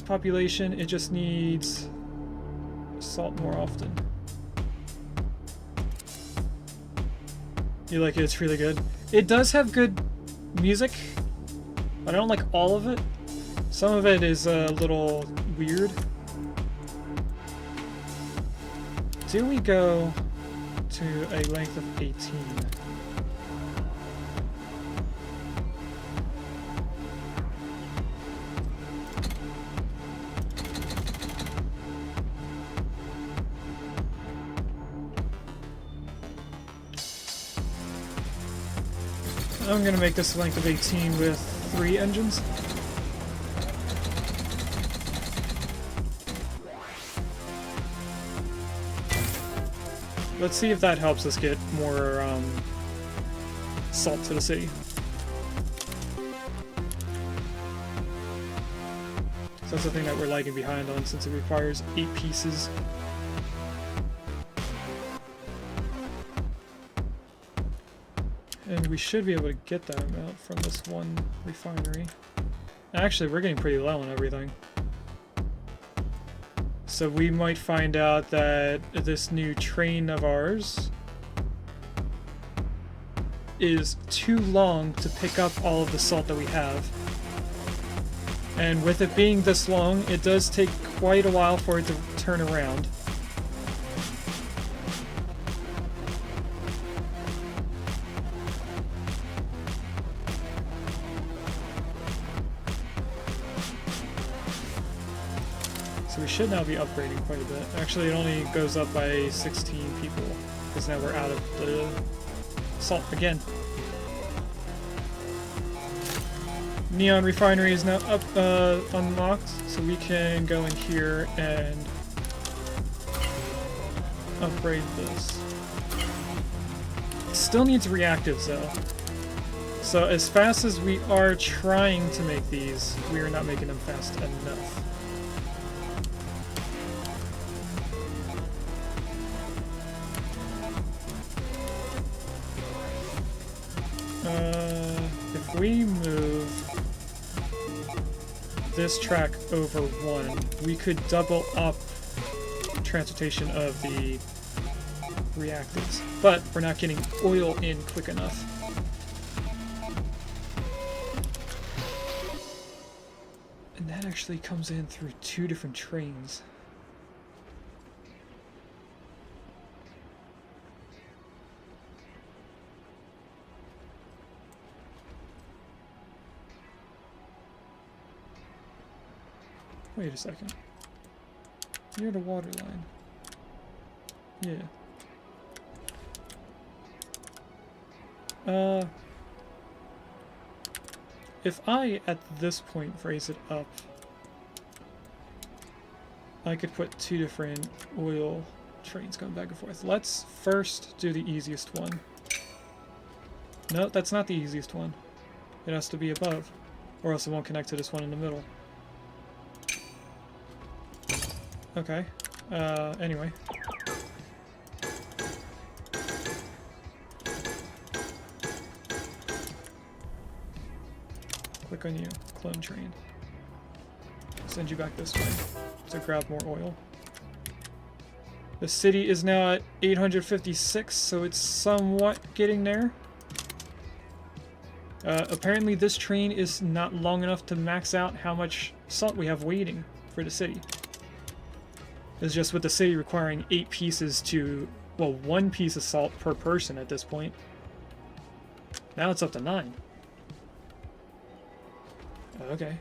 population. It just needs salt more often. You like it? It's really good. It does have good music. I don't like all of it. Some of it is a little weird. Do we go to a length of 18? I'm gonna make this a length of 18 with 3 engines. Let's see if that helps us get more salt to the city. So that's the thing that we're lagging behind on since it requires 8 pieces. And we should be able to get that amount from this one refinery. Actually, we're getting pretty low on everything. So we might find out that this new train of ours is too long to pick up all of the salt that we have. And with it being this long, it does take quite a while for it to turn around. So we should now be upgrading quite a bit. Actually, it only goes up by 16 people, because now we're out of the salt again. Neon Refinery is now up, unlocked, so we can go in here and upgrade this. It still needs reactives though. So as fast as we are trying to make these, we are not making them fast enough. If we move this track over 1, we could double up transportation of the reactants, but we're not getting oil in quick enough. And that actually comes in through 2 different trains. Wait a second. Near the water line. Yeah. If I, at this point, raise it up, I could put 2 different oil trains going back and forth. Let's first do the easiest one. No, that's not the easiest one. It has to be above, or else it won't connect to this one in the middle. Okay. Anyway. Click on you. Clone train. Send you back this way to grab more oil. The city is now at 856, so it's somewhat getting there. Apparently this train is not long enough to max out how much salt we have waiting for the city. It's just with the city requiring 8 pieces to, well, 1 piece of salt per person at this point. Now it's up to 9. Okay.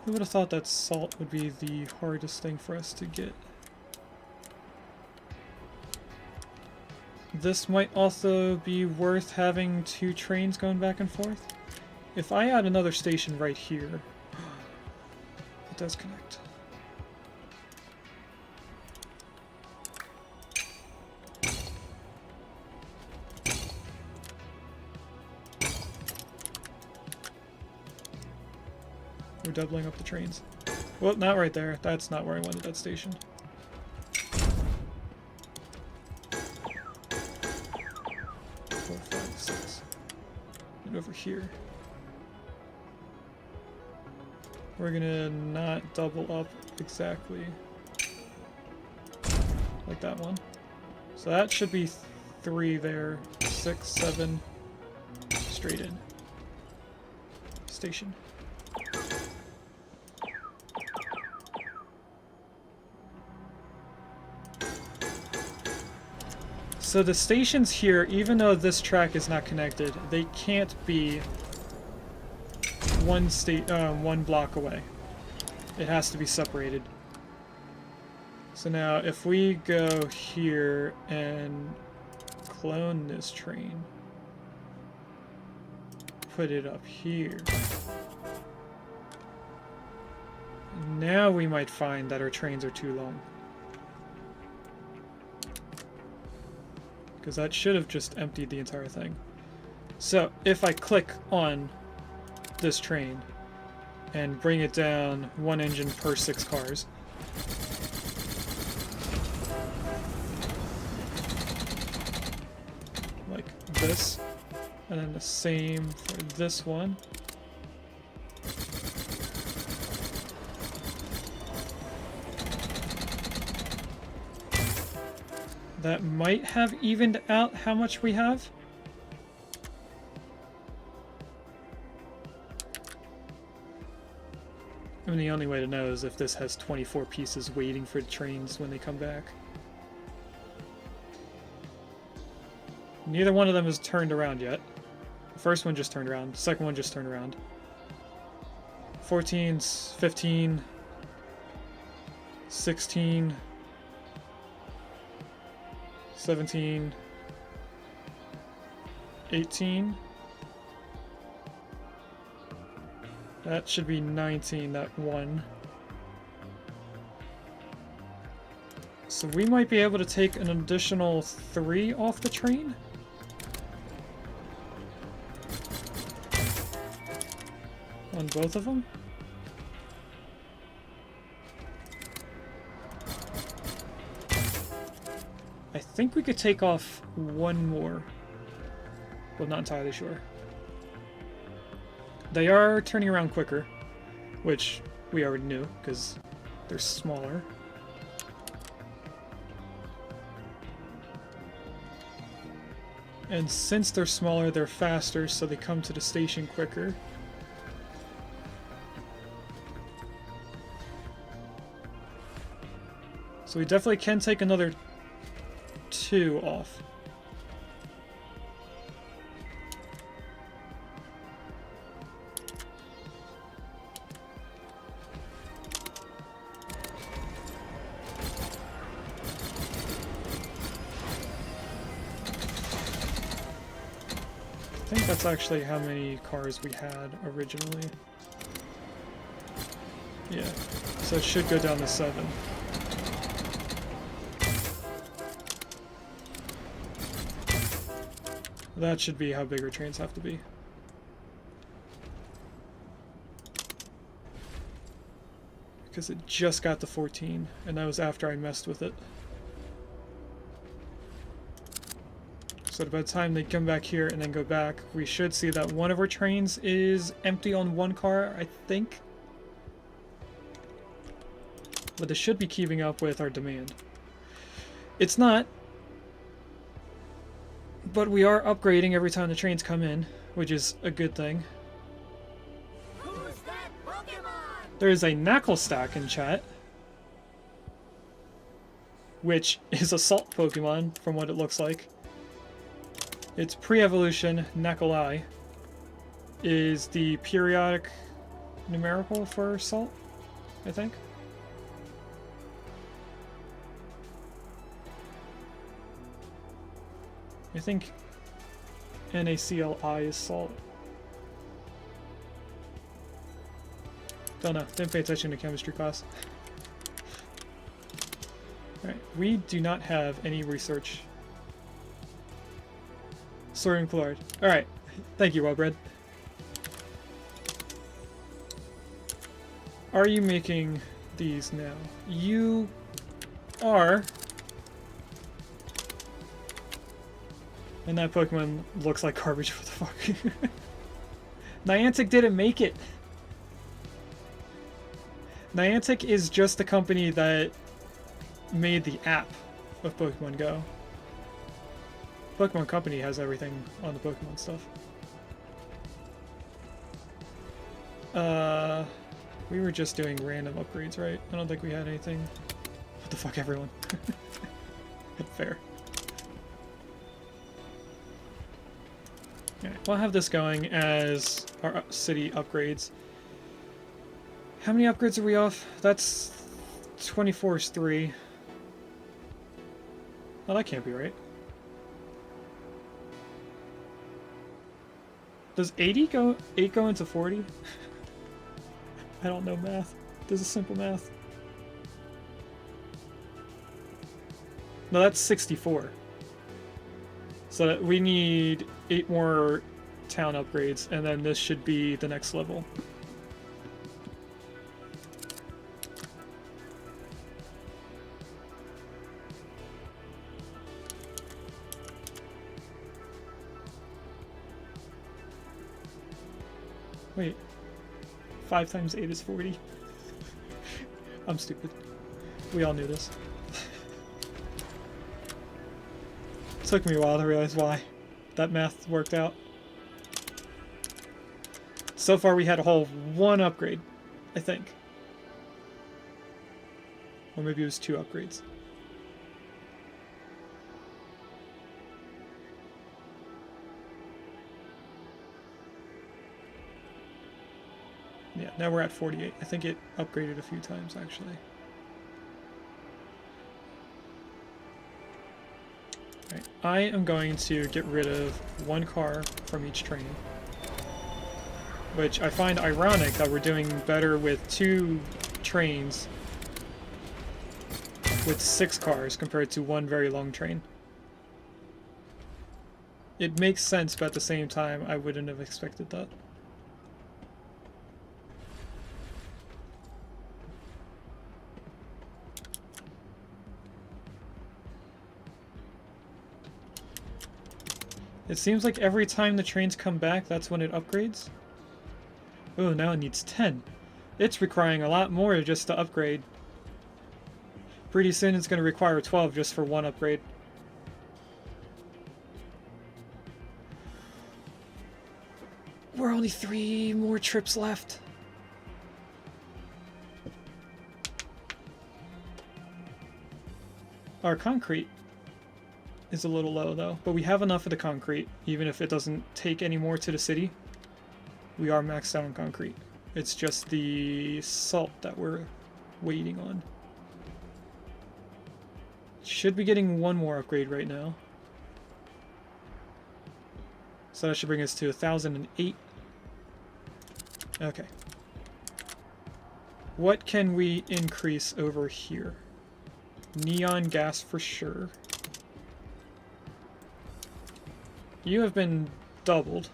Who would have thought that salt would be the hardest thing for us to get? This might also be worth having 2 trains going back and forth. If I add another station right here, it does connect. We're doubling up the trains. Well, not right there. That's not where I wanted that station. 4, 5, 6. And over here. We're gonna not double up exactly like that one. So that should be 3 there. 6, 7. Straight in. Station. So the stations here, even though this track is not connected, they can't be one block away. It has to be separated. So now if we go here and clone this train, put it up here, now we might find that our trains are too long. Because that should have just emptied the entire thing. So if I click on this train and bring it down 1 engine per 6 cars, like this, and then the same for this one. That might have evened out how much we have. I mean, the only way to know is if this has 24 pieces waiting for trains when they come back. Neither one of them has turned around yet. The first one just turned around. The second one just turned around. 14, 15, 16... 17, 18, that should be 19, that one. So we might be able to take an additional 3 off the train? On both of them? I think we could take off 1 more. Well, not entirely sure. They are turning around quicker, which we already knew, because they're smaller. And since they're smaller, they're faster, so they come to the station quicker. So we definitely can take another 2 off. think that's actually how many cars we had originally. Yeah, so it should go down to 7. That should be how big our trains have to be. Because it just got to 14, and that was after I messed with it. So by the time they come back here and then go back, we should see that one of our trains is empty on one car, I think. But this should be keeping up with our demand. It's not. But we are upgrading every time the trains come in, which is a good thing.
Who's that Pokemon?
There is a Knuckle Stack in chat, which is a salt Pokemon from what it looks like. Its pre-evolution Knuckle is the periodic numerical for salt, I think. I think NaClI is salt. Don't know. Didn't pay attention to chemistry class. Alright, we do not have any research. Sodium chloride. Alright, thank you, Wellbred. Are you making these now? You are. And that Pokemon looks like garbage. What the fuck? Niantic didn't make it. Niantic is just the company that made the app of Pokemon Go. Pokemon Company has everything on the Pokemon stuff. We were just doing random upgrades, right? I don't think we had anything. What the fuck, everyone? Fair. Alright, we'll have this going as our city upgrades. How many upgrades are we off? That's 24 is 3. Oh, that can't be right. Does 8 go into 40? I don't know math. This is simple math. No, that's 64. So that we need 8 more town upgrades, and then this should be the next level. Wait. 5 times 8 is 40. I'm stupid. We all knew this. Took me a while to realize why that math worked out. So far we had a whole 1 upgrade, I think. Or maybe it was 2 upgrades. Yeah, now we're at 48. I think it upgraded a few times, actually. Right. I am going to get rid of 1 car from each train. Which I find ironic that we're doing better with 2 trains with 6 cars compared to 1 very long train. It makes sense, but at the same time, I wouldn't have expected that. It seems like every time the trains come back, that's when it upgrades. Oh, now it needs 10. It's requiring a lot more just to upgrade. Pretty soon it's going to require 12 just for 1 upgrade. We're only 3 more trips left. Our concrete is a little low though, but we have enough of the concrete, even if it doesn't take any more to the city. We are maxed out on concrete. It's just the salt that we're waiting on. Should be getting 1 more upgrade right now. So that should bring us to 1,008. Okay. What can we increase over here? Neon gas for sure. You have been doubled.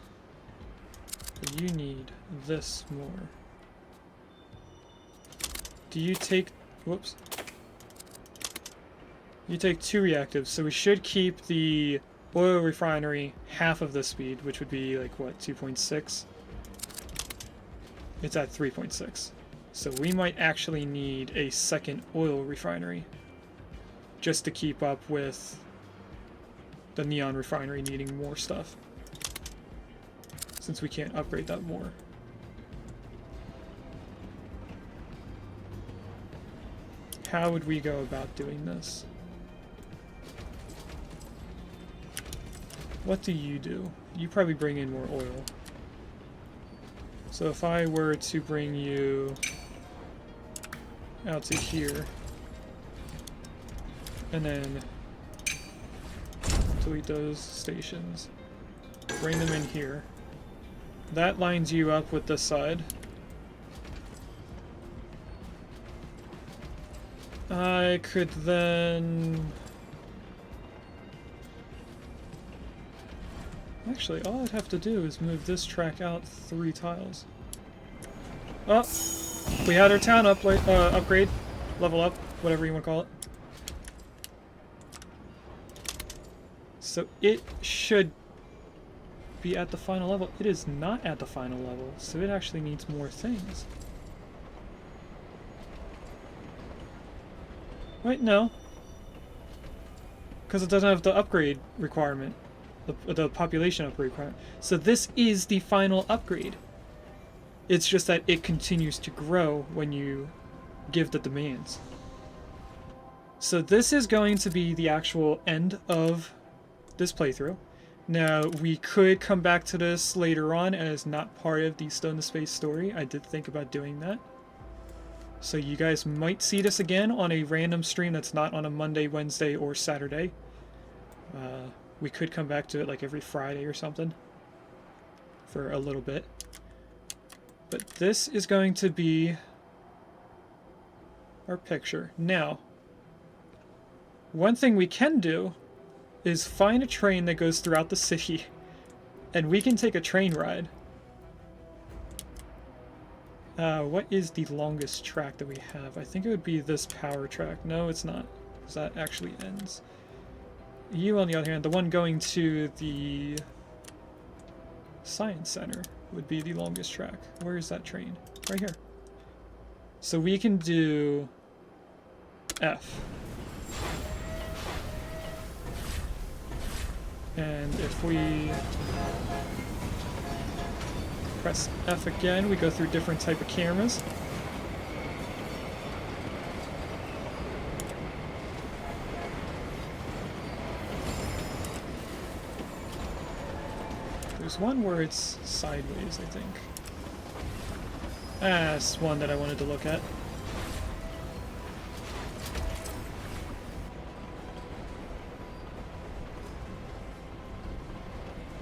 But you need this more. Do you take... Whoops. You take 2 reactives, so we should keep the oil refinery half of the speed, which would be like, what, 2.6? It's at 3.6. So we might actually need a second oil refinery just to keep up with the neon refinery needing more stuff, since we can't upgrade that more. How would we go about doing this? What do? You probably bring in more oil. So if I were to bring you out to here, and then delete those stations, bring them in here, that lines you up with this side. I could then... Actually, all I'd have to do is move this track out 3 tiles. Oh! We had our town upgrade. Level up, whatever you want to call it. So it should be at the final level. It is not at the final level, so it actually needs more things. Wait, no. Because it doesn't have the upgrade requirement. The population upgrade requirement. So this is the final upgrade. It's just that it continues to grow when you give the demands. So this is going to be the actual end of this playthrough. Now, we could come back to this later on as not part of the Stone to Space story. I did think about doing that. So you guys might see this again on a random stream that's not on a Monday, Wednesday, or Saturday. We could come back to it like every Friday or something for a little bit. But this is going to be our picture. Now, one thing we can do is find a train that goes throughout the city, and we can take a train ride. What is the longest track that we have? I think it would be this power track. No, it's not, because that actually ends. You, on the other hand, the one going to the Science Center would be the longest track. Where is that train? Right here. So we can do F. And if we press F again, we go through different type of cameras. There's one where it's sideways, I think. That's one that I wanted to look at.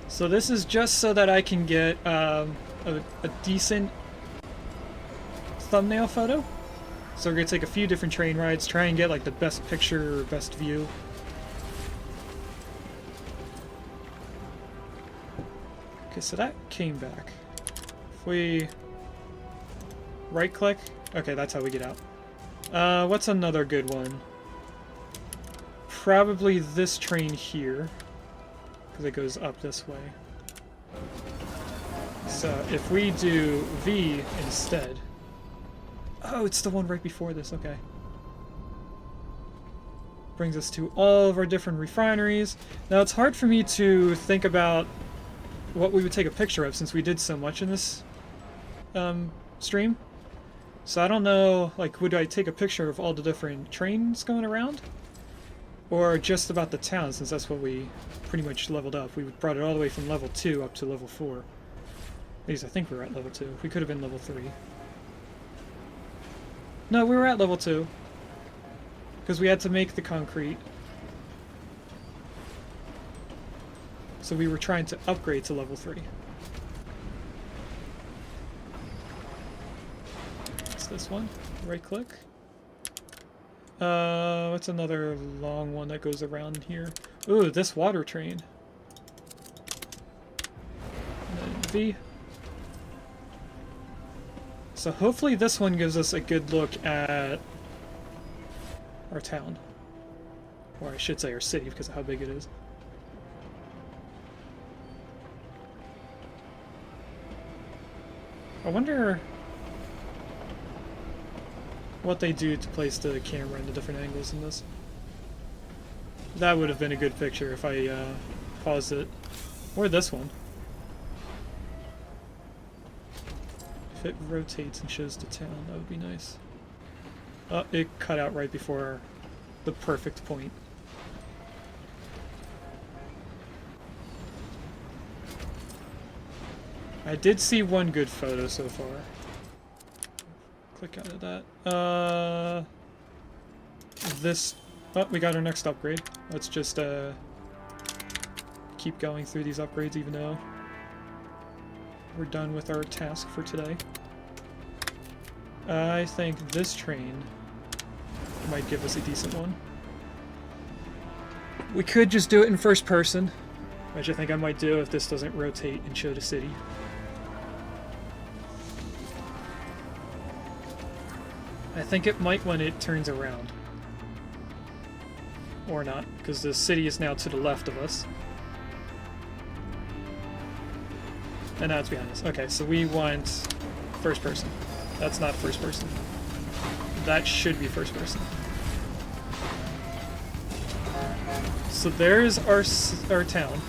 So this is just so that I can get a decent thumbnail photo. So we're going to take a few different train rides, try and get like the best picture or best view. Okay, so that came back. If we right click, okay, that's how we get out. What's another good one? Probably this train here, because it goes up this way. So if we do V instead... Oh, it's the one right before this, okay. Brings us to all of our different refineries. Now it's hard for me to think about what we would take a picture of since we did so much in this stream. So I don't know, like, would I take a picture of all the different trains going around? Or just about the town, since that's what we pretty much leveled up. We brought it all the way from level 2 up to level 4. At least I think we were at level 2. We could have been level 3. No, we were at level 2. Because we had to make the concrete. So we were trying to upgrade to level 3. What's this one? Right click. What's another long one that goes around here? Ooh, this water train. And then V. So hopefully this one gives us a good look at our town. Or I should say our city because of how big it is. I wonder what they do to place the camera in the different angles in this. That would have been a good picture if I paused it. Or this one. If it rotates and shows the town, that would be nice. Oh, it cut out right before the perfect point. I did see one good photo so far. Click out of that. This... Oh, we got our next upgrade. Let's just keep going through these upgrades even though we're done with our task for today. I think this train might give us a decent one. We could just do it in first person, which I think I might do if this doesn't rotate and show the city. I think it might when it turns around. Or not, because the city is now to the left of us. And now it's behind us. Okay, so we want first person. That's not first person. That should be first person. So there's our town.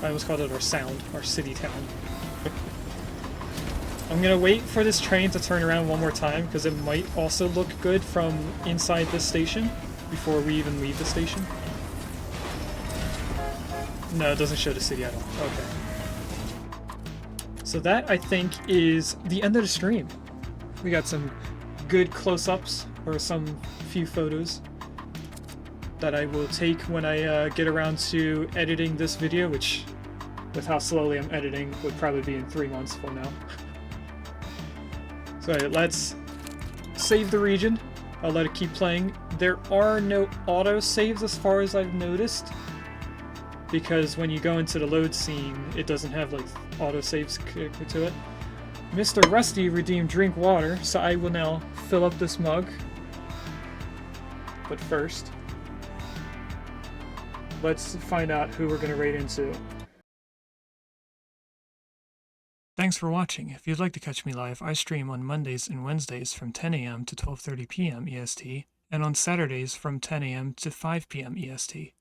I almost called it our sound, our city town. I'm gonna wait for this train to turn around one more time because it might also look good from inside this station before we even leave the station. No, it doesn't show the city at all. Okay. So that, I think, is the end of the stream. We got some good close-ups, or some few photos that I will take when I get around to editing this video, which, with how slowly I'm editing, would probably be in 3 months from now. So let's save the region. I'll let it keep playing. There are no auto saves as far as I've noticed, because when you go into the load scene, it doesn't have like auto saves to it. Mr. Rusty redeemed drink water, so I will now fill up this mug. But first, let's find out who we're going to raid into. Thanks for watching. If you'd like to catch me live, I stream on Mondays and Wednesdays from 10 a.m. to 12:30 p.m. EST, and on Saturdays from 10 a.m. to 5 p.m. EST.